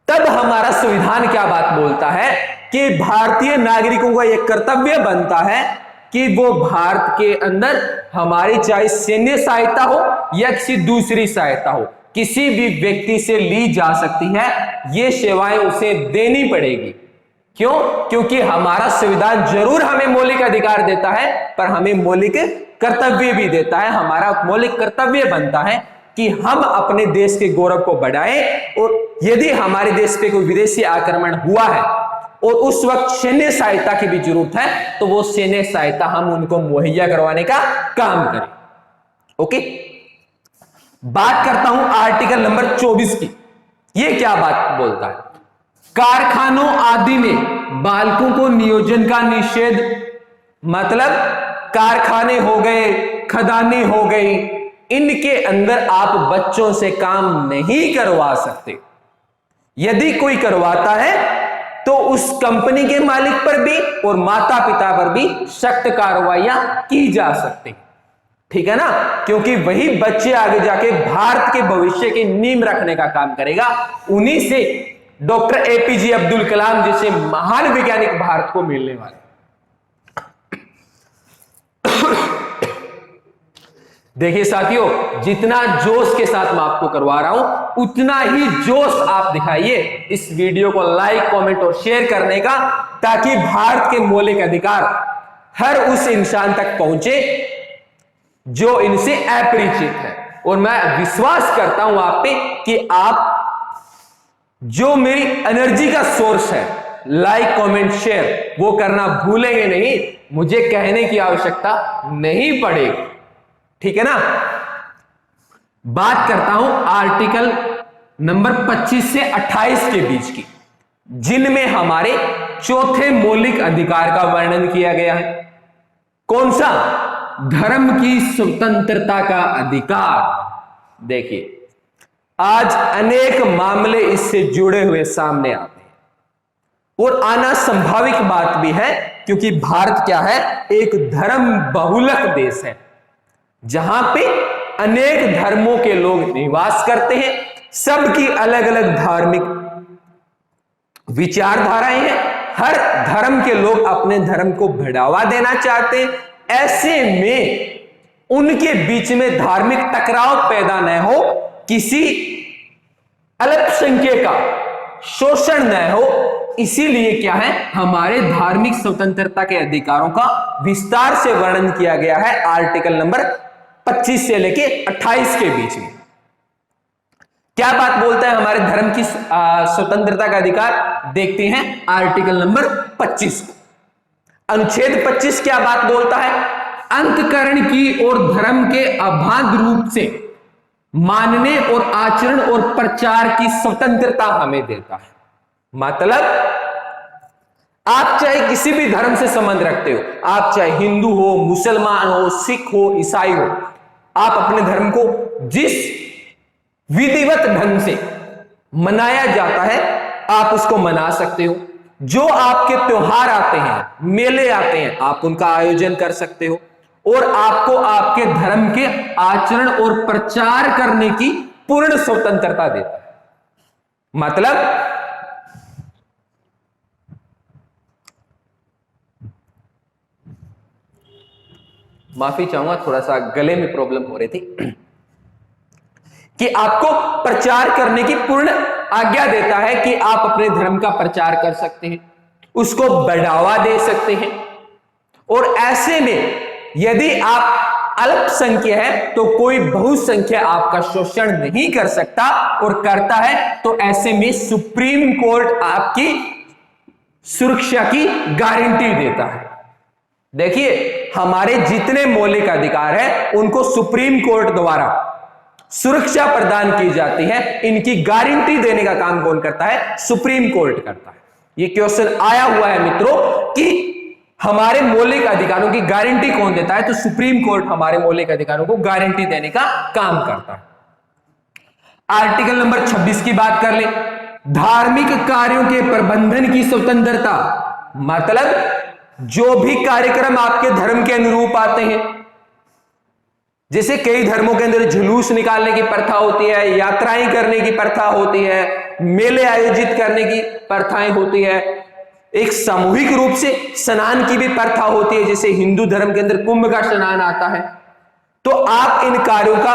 तब हमारा संविधान क्या बात बोलता है कि भारतीय नागरिकों का यह कर्तव्य बनता है कि वो भारत के अंदर हमारी चाहे सैन्य सहायता हो या किसी दूसरी सहायता हो, किसी भी व्यक्ति से ली जा सकती है, ये सेवाएं उसे देनी पड़ेगी। क्यों? क्योंकि हमारा संविधान जरूर हमें मौलिक अधिकार देता है, पर हमें मौलिक कर्तव्य भी देता है। हमारा मौलिक कर्तव्य बनता है कि हम अपने देश के गौरव को बढ़ाएं, और यदि हमारे देश पे कोई विदेशी आक्रमण हुआ है और उस वक्त सैन्य सहायता की भी जरूरत है, तो वो सैन्य सहायता हम उनको मुहैया करवाने का काम करें। ओके, बात करता हूं आर्टिकल नंबर 24 की। ये क्या बात बोलता है? कारखानों आदि में बालकों को नियोजन का निषेध, मतलब कारखाने हो गए, खदानें हो गई, इनके अंदर आप बच्चों से काम नहीं करवा सकते। यदि कोई करवाता है तो उस कंपनी के मालिक पर भी और माता पिता पर भी सख्त कार्रवाइयां की जा सकती, ठीक है ना? क्योंकि वही बच्चे आगे जाके भारत के भविष्य की नींव रखने का काम करेगा। उन्हीं से डॉक्टर एपीजे अब्दुल कलाम जैसे महान वैज्ञानिक भारत को मिलने वाले। देखिए साथियों, जितना जोश के साथ मैं आपको करवा रहा हूं, उतना ही जोश आप दिखाइए इस वीडियो को लाइक, कमेंट और शेयर करने का, ताकि भारत के मौलिक अधिकार हर उस इंसान तक पहुंचे जो इनसे अपरिचित है। और मैं विश्वास करता हूं आप पे कि आप जो मेरी एनर्जी का सोर्स है, लाइक, कमेंट, शेयर, वो करना भूलेंगे नहीं। मुझे कहने की आवश्यकता नहीं पड़ेगी, ठीक है ना? बात करता हूं आर्टिकल नंबर 25 से 28 के बीच की, जिनमें हमारे चौथे मौलिक अधिकार का वर्णन किया गया है। कौन सा? धर्म की स्वतंत्रता का अधिकार। देखिए, आज अनेक मामले इससे जुड़े हुए सामने आते हैं और आना संभाविक बात भी है, क्योंकि भारत क्या है? एक धर्म बहुलक देश है, जहां पे अनेक धर्मों के लोग निवास करते हैं। सबकी अलग अलग धार्मिक विचारधाराएं हैं। हर धर्म के लोग अपने धर्म को बढ़ावा देना चाहते हैं। ऐसे में उनके बीच में धार्मिक टकराव पैदा न हो, किसी अल्पसंख्यक का शोषण न हो, इसीलिए क्या है? हमारे धार्मिक स्वतंत्रता के अधिकारों का विस्तार से वर्णन किया गया है आर्टिकल नंबर 25 से लेके 28 के बीच में। क्या बात बोलता है हमारे धर्म की स्वतंत्रता का अधिकार? देखते हैं आर्टिकल नंबर 25 को। अनुच्छेद 25 क्या बात बोलता है? अंतःकरण की और धर्म के अबाध रूप से मानने और आचरण और प्रचार की स्वतंत्रता हमें देता है। मतलब आप चाहे किसी भी धर्म से संबंध रखते हो, आप चाहे हिंदू हो, मुसलमान हो, सिख हो, ईसाई हो, आप अपने धर्म को जिस विधिवत ढंग से मनाया जाता है आप उसको मना सकते हो। जो आपके त्योहार आते हैं, मेले आते हैं, आप उनका आयोजन कर सकते हो, और आपको आपके धर्म के आचरण और प्रचार करने की पूर्ण स्वतंत्रता देता है। मतलब माफी चाहूंगा, थोड़ा सा गले में प्रॉब्लम हो रही थी, कि आपको प्रचार करने की पूर्ण आज्ञा देता है कि आप अपने धर्म का प्रचार कर सकते हैं, उसको बढ़ावा दे सकते हैं। और ऐसे में यदि आप अल्पसंख्यक है तो कोई बहुसंख्यक आपका शोषण नहीं कर सकता, और करता है तो ऐसे में सुप्रीम कोर्ट आपकी सुरक्षा की गारंटी देता है। देखिए, हमारे जितने मौलिक अधिकार हैं उनको सुप्रीम कोर्ट द्वारा सुरक्षा प्रदान की जाती है। इनकी गारंटी देने का काम कौन करता है? सुप्रीम कोर्ट करता है। यह क्वेश्चन आया हुआ है मित्रों कि हमारे मौलिक अधिकारों की गारंटी कौन देता है? तो सुप्रीम कोर्ट हमारे मौलिक अधिकारों को गारंटी देने का काम करता है। आर्टिकल नंबर 26 की बात कर ले, धार्मिक कार्यों के प्रबंधन की स्वतंत्रता। मतलब जो भी कार्यक्रम आपके धर्म के अनुरूप आते हैं, जैसे कई धर्मों के अंदर जुलूस निकालने की प्रथा होती है, यात्राएं करने की प्रथा होती है, मेले आयोजित करने की प्रथाएं होती है, एक सामूहिक रूप से स्नान की भी प्रथा होती है, जैसे हिंदू धर्म के अंदर कुंभ का स्नान आता है। तो आप इन कार्यों का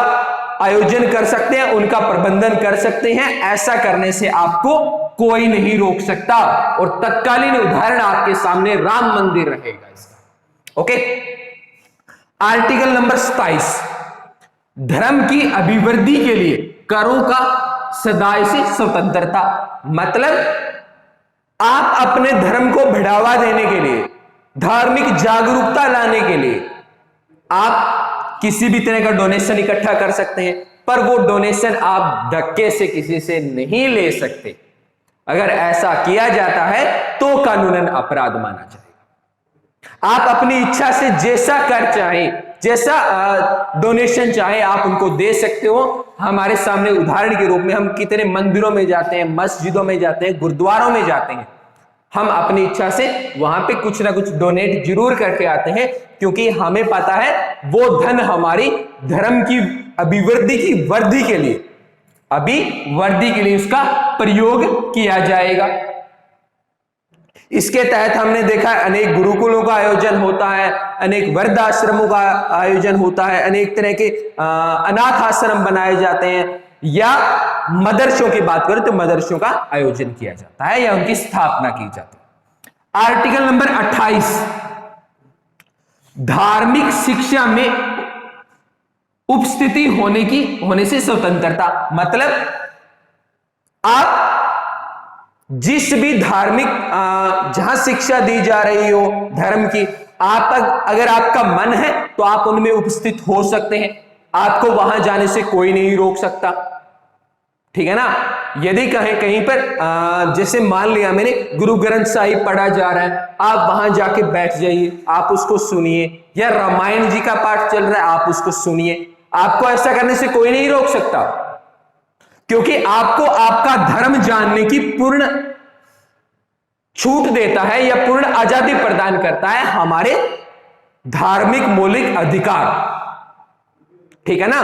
आयोजन कर सकते हैं, उनका प्रबंधन कर सकते हैं। ऐसा करने से आपको कोई नहीं रोक सकता। और तत्कालीन उदाहरण आपके सामने राम मंदिर रहेगा इसका। ओके, आर्टिकल नंबर 27, धर्म की अभिवृद्धि के लिए करों का सदाई से स्वतंत्रता। मतलब आप अपने धर्म को बढ़ावा देने के लिए, धार्मिक जागरूकता लाने के लिए आप किसी भी तरह का डोनेशन इकट्ठा कर सकते हैं, पर वो डोनेशन आप धक्के से किसी से नहीं ले सकते। अगर ऐसा किया जाता है तो कानूनन अपराध माना जाएगा। आप अपनी इच्छा से जैसा कर चाहे, जैसा डोनेशन चाहे, आप उनको दे सकते हो। हमारे सामने उदाहरण के रूप में हम कितने मंदिरों में जाते हैं, मस्जिदों में जाते हैं, गुरुद्वारों में जाते हैं, हम अपनी इच्छा से वहां पे कुछ ना कुछ डोनेट जरूर करके आते हैं, क्योंकि हमें पता है वो धन हमारी धर्म की अभिवृद्धि की वृद्धि के लिए उसका प्रयोग किया जाएगा। इसके तहत हमने देखा अनेक गुरुकुलों का आयोजन होता है, अनेक वृद्धाश्रमों का आयोजन होता है, अनेक तरह के अनाथ आश्रम बनाए जाते हैं, या मदरसों की बात करें तो मदरसों का आयोजन किया जाता है या उनकी स्थापना की जाती है। आर्टिकल नंबर 28, धार्मिक शिक्षा में उपस्थिति होने से स्वतंत्रता। मतलब आप जिस भी धार्मिक जहां शिक्षा दी जा रही हो धर्म की, अगर आपका मन है तो आप उनमें उपस्थित हो सकते हैं। आपको वहां जाने से कोई नहीं रोक सकता, ठीक है ना। यदि कहीं पर जैसे मान लिया मैंने गुरु ग्रंथ साहिब पढ़ा जा रहा है, आप वहां जाके बैठ जाइए, आप उसको सुनिए, या रामायण जी का पाठ चल रहा है, आप उसको सुनिए। आपको ऐसा करने से कोई नहीं रोक सकता, क्योंकि आपको आपका धर्म जानने की पूर्ण छूट देता है या पूर्ण आजादी प्रदान करता है हमारे धार्मिक मौलिक अधिकार, ठीक है ना।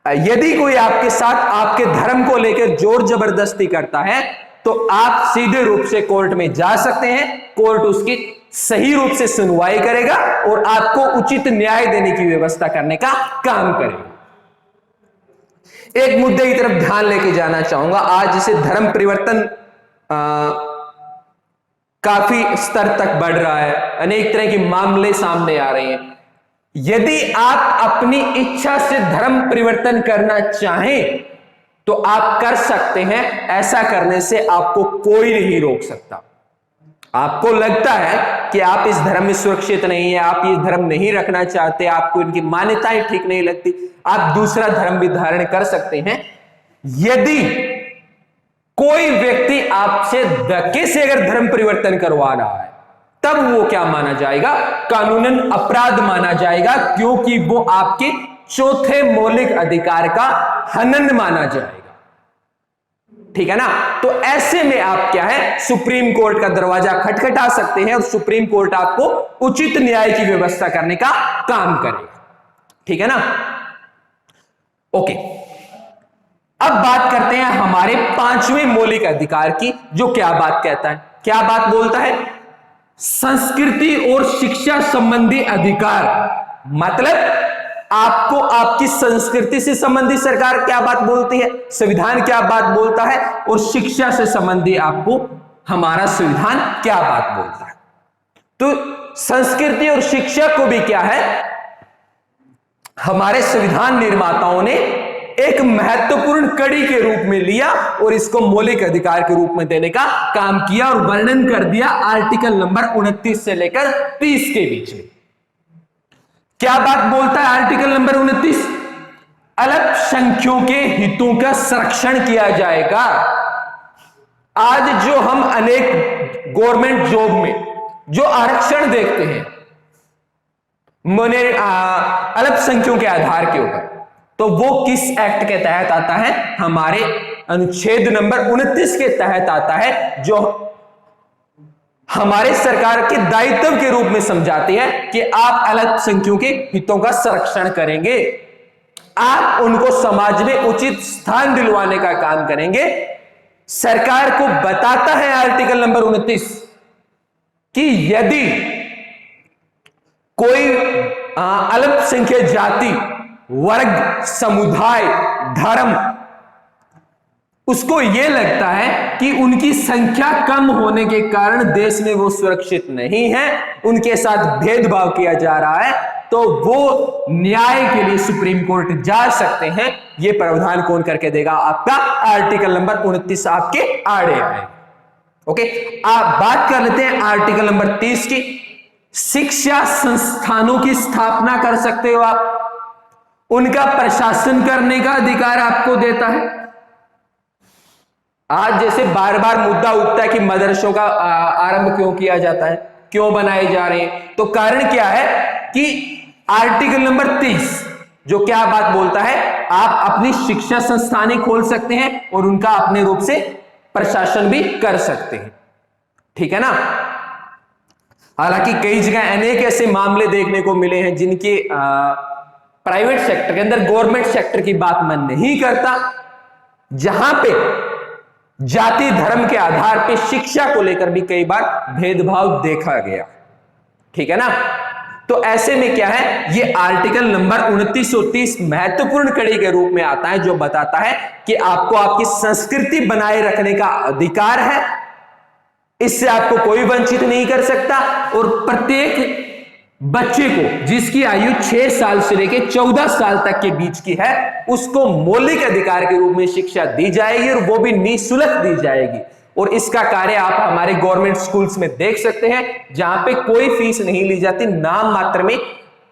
यदि कोई आपके साथ आपके धर्म को लेकर जोर जबरदस्ती करता है तो आप सीधे रूप से कोर्ट में जा सकते हैं। कोर्ट उसकी सही रूप से सुनवाई करेगा और आपको उचित न्याय देने की व्यवस्था करने का काम करेगा। एक मुद्दे की तरफ ध्यान लेके जाना चाहूंगा। आज जैसे धर्म परिवर्तन काफी स्तर तक बढ़ रहा है, अनेक तरह के मामले सामने आ रहे हैं। यदि आप अपनी इच्छा से धर्म परिवर्तन करना चाहें तो आप कर सकते हैं। ऐसा करने से आपको कोई नहीं रोक सकता। आपको लगता है कि आप इस धर्म में सुरक्षित नहीं है, आप ये धर्म नहीं रखना चाहते, आपको इनकी मान्यताएं ठीक नहीं लगती, आप दूसरा धर्म भी धारण कर सकते हैं। यदि कोई व्यक्ति आपसे धक्के से अगर धर्म परिवर्तन करवा रहा है तब वो क्या माना जाएगा? कानूनन अपराध माना जाएगा, क्योंकि वो आपके चौथे मौलिक अधिकार का हनन माना जाएगा, ठीक है ना। तो ऐसे में आप क्या है, सुप्रीम कोर्ट का दरवाजा खटखटा सकते हैं और सुप्रीम कोर्ट आपको उचित न्याय की व्यवस्था करने का काम करेगा, ठीक है ना। ओके, अब बात करते हैं हमारे 5वें मौलिक अधिकार की, जो क्या बात कहता है, क्या बात बोलता है? संस्कृति और शिक्षा संबंधी अधिकार। मतलब आपको आपकी संस्कृति से संबंधित सरकार क्या बात बोलती है, संविधान क्या बात बोलता है, और शिक्षा से संबंधी आपको हमारा संविधान क्या बात बोलता है। तो संस्कृति और शिक्षा को भी क्या है, हमारे संविधान निर्माताओं ने एक महत्वपूर्ण कड़ी के रूप में लिया और इसको मौलिक अधिकार के रूप में देने का काम किया और वर्णन कर दिया आर्टिकल नंबर 29 से लेकर 30 के बीच में। क्या बात बोलता है आर्टिकल नंबर 29? अल्पसंख्यकों के हितों का संरक्षण किया जाएगा। आज जो हम अनेक गवर्नमेंट जॉब में जो आरक्षण देखते हैं अल्पसंख्यकों के आधार के ऊपर, तो वो किस एक्ट के तहत आता है? हमारे अनुच्छेद नंबर 29 के तहत आता है, जो हमारे सरकार के दायित्व के रूप में समझाती है कि आप अल्पसंख्यकों के हितों का संरक्षण करेंगे, आप उनको समाज में उचित स्थान दिलवाने का काम करेंगे। सरकार को बताता है आर्टिकल नंबर 29 कि यदि कोई अल्पसंख्यक जाति, वर्ग, समुदाय, धर्म, उसको यह लगता है कि उनकी संख्या कम होने के कारण देश में वो सुरक्षित नहीं है, उनके साथ भेदभाव किया जा रहा है, तो वो न्याय के लिए सुप्रीम कोर्ट जा सकते हैं। ये प्रावधान कौन करके देगा? आपका आर्टिकल नंबर 29 आपके आड़े आए। ओके, आप बात कर लेते हैं आर्टिकल नंबर 30 की। शिक्षा संस्थानों की स्थापना कर सकते हो आप, उनका प्रशासन करने का अधिकार आपको देता है। आज जैसे बार बार मुद्दा उठता है कि मदरसों का आरंभ क्यों किया जाता है, क्यों बनाए जा रहे हैं, तो कारण क्या है कि आर्टिकल नंबर 30 जो क्या बात बोलता है, आप अपनी शिक्षा संस्थानें खोल सकते हैं और उनका अपने रूप से प्रशासन भी कर सकते हैं। ठीक है ना? हालांकि कई जगह अनेक ऐसे मामले देखने को मिले हैं जिनके प्राइवेट सेक्टर के अंदर गवर्नमेंट सेक्टर की बात मैं नहीं करता, जहां पे जाति धर्म के आधार पे शिक्षा को लेकर भी कई बार भेदभाव देखा गया। ठीक है ना? तो ऐसे में क्या है, ये आर्टिकल नंबर 29 और 30 महत्वपूर्ण कड़ी के रूप में आता है, जो बताता है कि आपको आपकी संस्कृति बनाए रखने का अधिकार है, इससे आपको कोई वंचित नहीं कर सकता। और प्रत्येक बच्चे को जिसकी आयु 6 साल से लेकर 14 साल तक के बीच की है, उसको मौलिक अधिकार के रूप में शिक्षा दी जाएगी और वो भी निःशुल्क दी जाएगी। और इसका कार्य आप हमारे गवर्नमेंट स्कूल्स में देख सकते हैं, जहां पे कोई फीस नहीं ली जाती, नाम मात्र में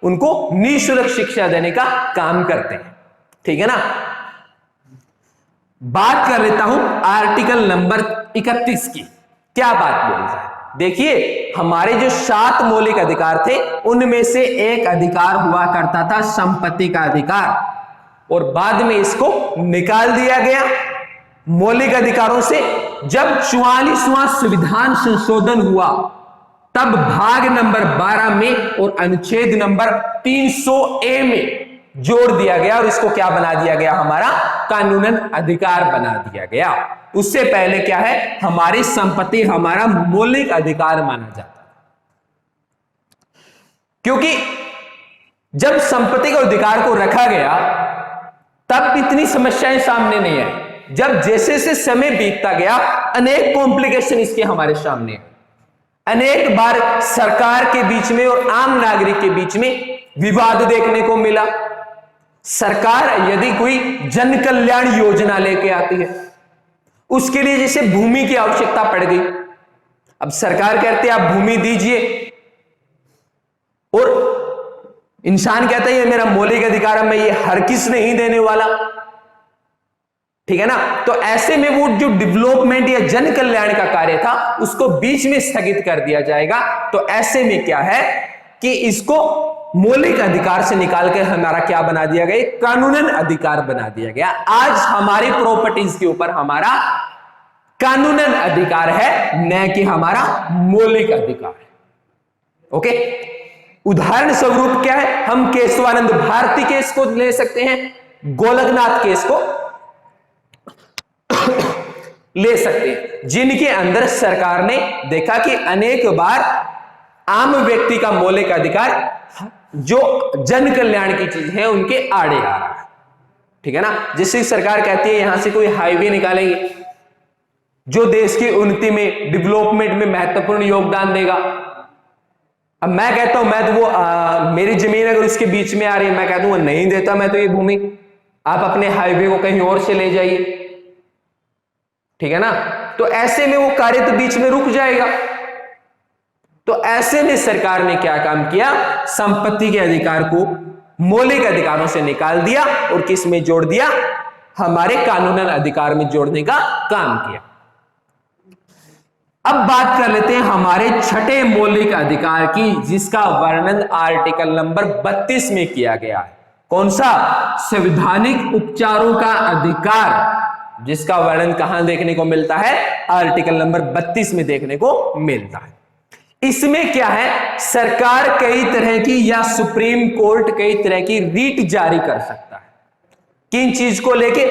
उनको निःशुल्क शिक्षा देने का काम करते हैं। ठीक है ना? बात कर लेता हूं आर्टिकल नंबर 31 की। क्या बात बोल रहा है? देखिए, हमारे जो 7 मौलिक अधिकार थे, उनमें से एक अधिकार हुआ करता था संपत्ति का अधिकार, और बाद में इसको निकाल दिया गया मौलिक अधिकारों से। जब 44वां संविधान संशोधन हुआ, तब भाग नंबर 12 में और अनुच्छेद नंबर 300A में जोड़ दिया गया और इसको क्या बना दिया गया? हमारा कानूनन अधिकार बना दिया गया। उससे पहले क्या है, हमारी संपत्ति हमारा मौलिक अधिकार माना जाता है, क्योंकि जब संपत्ति के अधिकार को रखा गया तब इतनी समस्याएं सामने नहीं आई। जब जैसे जैसे समय बीतता गया, अनेक कॉम्प्लिकेशन इसके हमारे सामने आए। अनेक बार सरकार के बीच में और आम नागरिक के बीच में विवाद देखने को मिला। सरकार यदि कोई जन कल्याण योजना लेके आती है, उसके लिए जैसे भूमि की आवश्यकता पड़ गई, अब सरकार कहती है आप भूमि दीजिए, और इंसान कहता है ये मेरा मौलिक अधिकार है, मैं ये हर किस नहीं देने वाला। ठीक है ना? तो ऐसे में वो जो डेवलपमेंट या जन कल्याण का कार्य था, उसको बीच में स्थगित कर दिया जाएगा। तो ऐसे में क्या है कि इसको मौलिक अधिकार से निकाल के हमारा क्या बना दिया गया? कानूनन अधिकार बना दिया गया। आज हमारी प्रॉपर्टीज के ऊपर हमारा कानूनन अधिकार है, न कि हमारा मौलिक अधिकार है। ओके, उदाहरण स्वरूप क्या है, हम केशवानंद भारती केस को ले सकते हैं, गोलकनाथ केस को ले सकते हैं, जिनके अंदर सरकार ने देखा कि अनेक बार आम व्यक्ति का मौलिक अधिकार जो जन कल्याण की चीज है उनके आड़े आ रहा है। ठीक है ना? जिससे सरकार कहती है यहां से कोई हाईवे निकालेंगे जो देश की उन्नति में, डेवलपमेंट में महत्वपूर्ण योगदान देगा। अब मैं कहता हूं, मैं तो वो मेरी जमीन अगर उसके बीच में आ रही है, मैं कह दूंगा नहीं देता मैं तो ये भूमि, आप अपने हाईवे को कहीं और से ले जाइए, ठीक है ना, तो ऐसे में वो कार्य तो बीच में रुक जाएगा। तो ऐसे में सरकार ने क्या काम किया, संपत्ति के अधिकार को मौलिक अधिकारों से निकाल दिया और किस में जोड़ दिया, हमारे कानूनन अधिकार में जोड़ने का काम किया। अब बात कर लेते हैं हमारे छठे मौलिक अधिकार की, जिसका वर्णन आर्टिकल नंबर 32 में किया गया है। कौन सा? संवैधानिक उपचारों का अधिकार, जिसका वर्णन कहां देखने को मिलता है? आर्टिकल नंबर 32 में देखने को मिलता है। इसमें क्या है, सरकार कई तरह की या सुप्रीम कोर्ट कई तरह की रीट जारी कर सकता है। किन चीज को लेके?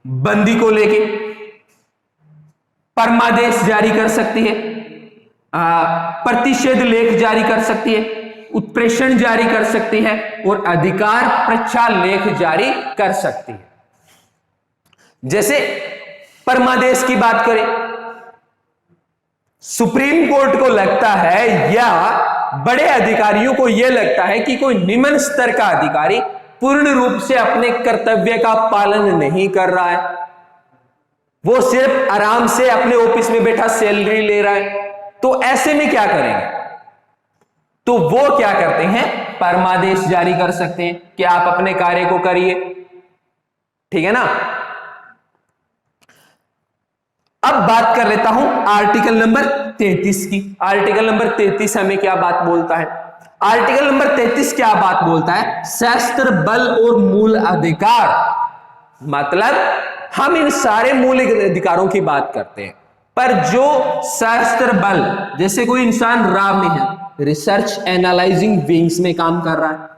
बंदी को लेके परमादेश जारी कर सकती है, प्रतिषेध लेख जारी कर सकती है, उत्प्रेषण जारी कर सकती है और अधिकार प्रक्षालेख जारी कर सकती है। जैसे परमादेश की बात करें, सुप्रीम कोर्ट को लगता है या बड़े अधिकारियों को यह लगता है कि कोई निम्न स्तर का अधिकारी पूर्ण रूप से अपने कर्तव्य का पालन नहीं कर रहा है, वो सिर्फ आराम से अपने ऑफिस में बैठा सैलरी ले रहा है, तो ऐसे में क्या करेंगे? तो वो क्या करते हैं, परमादेश जारी कर सकते हैं कि आप अपने कार्य को करिए, ठीक है ना। अब बात कर लेता हूं आर्टिकल नंबर 33 की। आर्टिकल नंबर 33 हमें क्या बात बोलता है? आर्टिकल नंबर 33 क्या बात बोलता है? सशस्त्र बल और मूल अधिकार, मतलब हम इन सारे मौलिक अधिकारों की बात करते हैं, पर जो सशस्त्र बल, जैसे कोई इंसान रॉ में है, रिसर्च एनालाइजिंग विंग्स में काम कर रहा है,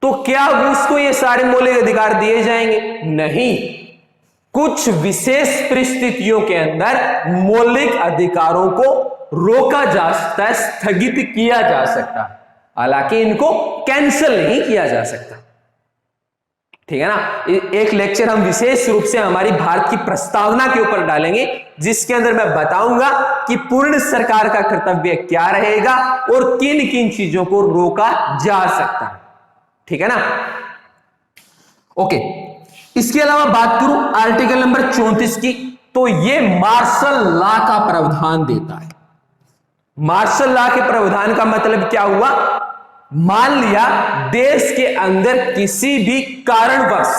तो क्या उसको ये सारे मौलिक अधिकार दिए जाएंगे? नहीं। कुछ विशेष परिस्थितियों के अंदर मौलिक अधिकारों को रोका जा सकता है, स्थगित किया जा सकता है, हालांकि इनको कैंसिल नहीं किया जा सकता, ठीक है ना। एक लेक्चर हम विशेष रूप से हमारी भारत की प्रस्तावना के ऊपर डालेंगे, जिसके अंदर मैं बताऊंगा कि पूर्ण सरकार का कर्तव्य क्या रहेगा और किन किन चीजों को रोका जा सकता है, ठीक है ना। ओके, इसके अलावा बात करूं आर्टिकल नंबर 34 की, तो ये मार्शल लॉ का प्रावधान देता है। मार्शल लॉ के प्रावधान का मतलब क्या हुआ? मान लिया देश के अंदर किसी भी कारणवश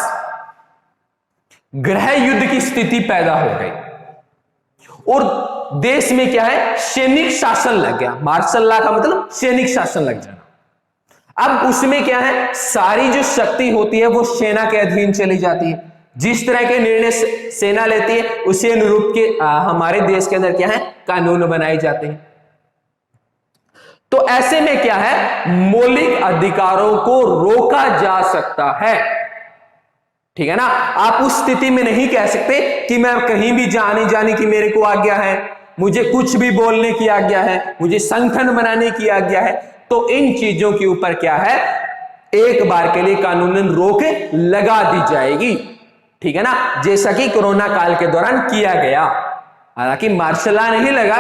गृह युद्ध की स्थिति पैदा हो गई और देश में क्या है, सैनिक शासन लग गया। मार्शल लॉ का मतलब सैनिक शासन लग जाना। अब उसमें क्या है, सारी जो शक्ति होती है वो सेना के अधीन चली जाती है। जिस तरह के निर्णय सेना लेती है उसी अनुरूप के हमारे देश के अंदर क्या है, कानून बनाए जाते हैं। तो ऐसे में क्या है, मौलिक अधिकारों को रोका जा सकता है, ठीक है ना। आप उस स्थिति में नहीं कह सकते कि मैं कहीं भी जाने की मेरे को आज्ञा है, मुझे कुछ भी बोलने की आज्ञा है, मुझे संगठन बनाने की आज्ञा है। तो इन चीजों के ऊपर क्या है, एक बार के लिए कानूनन रोक लगा दी जाएगी, ठीक है ना, जैसा कि कोरोना काल के दौरान किया गया। हालांकि मार्शल लॉ नहीं लगा,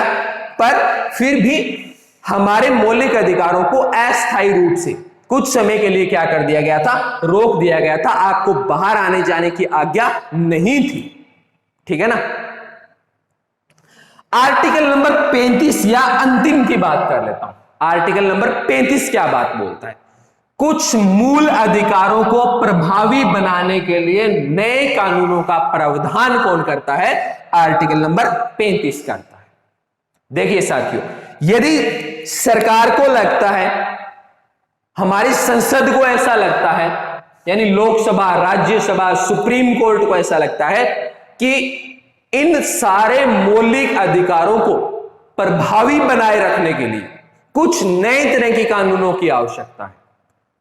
पर फिर भी हमारे मौलिक अधिकारों को अस्थायी रूप से कुछ समय के लिए क्या कर दिया गया था, रोक दिया गया था। आपको बाहर आने जाने की आज्ञा नहीं थी, ठीक है ना। आर्टिकल नंबर 35 या अंतिम की बात कर लेता हूं। आर्टिकल नंबर 35 क्या बात बोलता है? कुछ मूल अधिकारों को प्रभावी बनाने के लिए नए कानूनों का प्रावधान कौन करता है? आर्टिकल नंबर 35 करता है। देखिए साथियों, यदि सरकार को लगता है, हमारी संसद को ऐसा लगता है, यानी लोकसभा, राज्यसभा, सुप्रीम कोर्ट को ऐसा लगता है कि इन सारे मौलिक अधिकारों को प्रभावी बनाए रखने के लिए कुछ नए तरह के कानूनों की आवश्यकता है,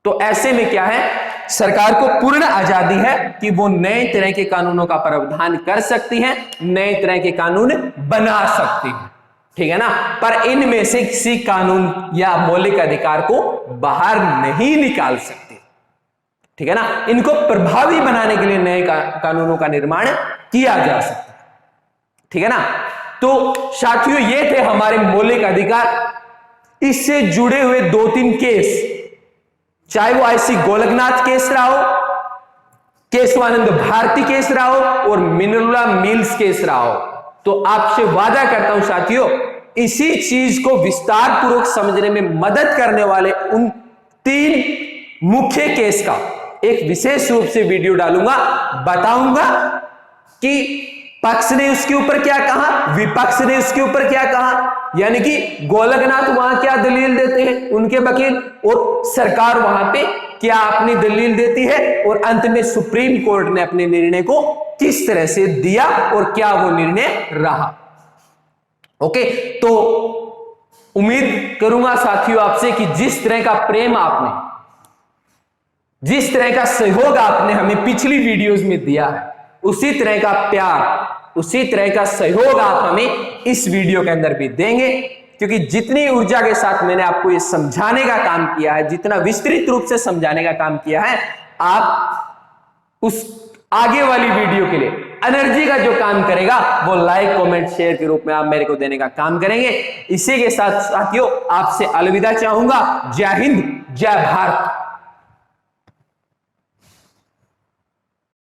तो ऐसे में क्या है, सरकार को पूर्ण आजादी है कि वो नए तरह के कानूनों का प्रावधान कर सकती है, नए तरह के कानून बना सकती है, ठीक है ना। पर इनमें से किसी कानून या मौलिक अधिकार को बाहर नहीं निकाल सकते, ठीक है ना। इनको प्रभावी बनाने के लिए नए कानूनों का निर्माण किया जा सकता है, ठीक है ना। तो साथियों, ये थे हमारे मौलिक अधिकार। इससे जुड़े हुए 2-3 केस, चाहे वो आईसी गोलकनाथ केस रहा हो, केशवानंद भारती केस राव और मिनरला मिल्स केस राव। तो आपसे वादा करता हूं साथियों, इसी चीज को विस्तार पूर्वक समझने में मदद करने वाले उन 3 मुख्य केस का एक विशेष रूप से वीडियो डालूंगा, बताऊंगा कि पक्ष ने उसके ऊपर क्या कहा, विपक्ष ने उसके ऊपर क्या कहा, यानी कि गोलकनाथ वहां क्या दलील देते हैं उनके वकील, और सरकार वहां पे क्या अपनी दलील देती है, और अंत में सुप्रीम कोर्ट ने अपने निर्णय को किस तरह से दिया और क्या वो निर्णय रहा। ओके, तो उम्मीद करूंगा साथियों आपसे कि जिस तरह का प्रेम आपने, जिस तरह का सहयोग आपने हमें पिछली वीडियोस में दिया है, उसी तरह का प्यार, उसी तरह का सहयोग आप हमें इस वीडियो के अंदर भी देंगे, क्योंकि जितनी ऊर्जा के साथ मैंने आपको ये समझाने का काम किया है, जितना विस्तृत रूप से समझाने का काम किया है, आप उस आगे वाली वीडियो के लिए एनर्जी का जो काम करेगा वो लाइक कमेंट शेयर के रूप में आप मेरे को देने का काम करेंगे। इसी के साथ साथियों आपसे अलविदा चाहूंगा। जय हिंद, जय भारत।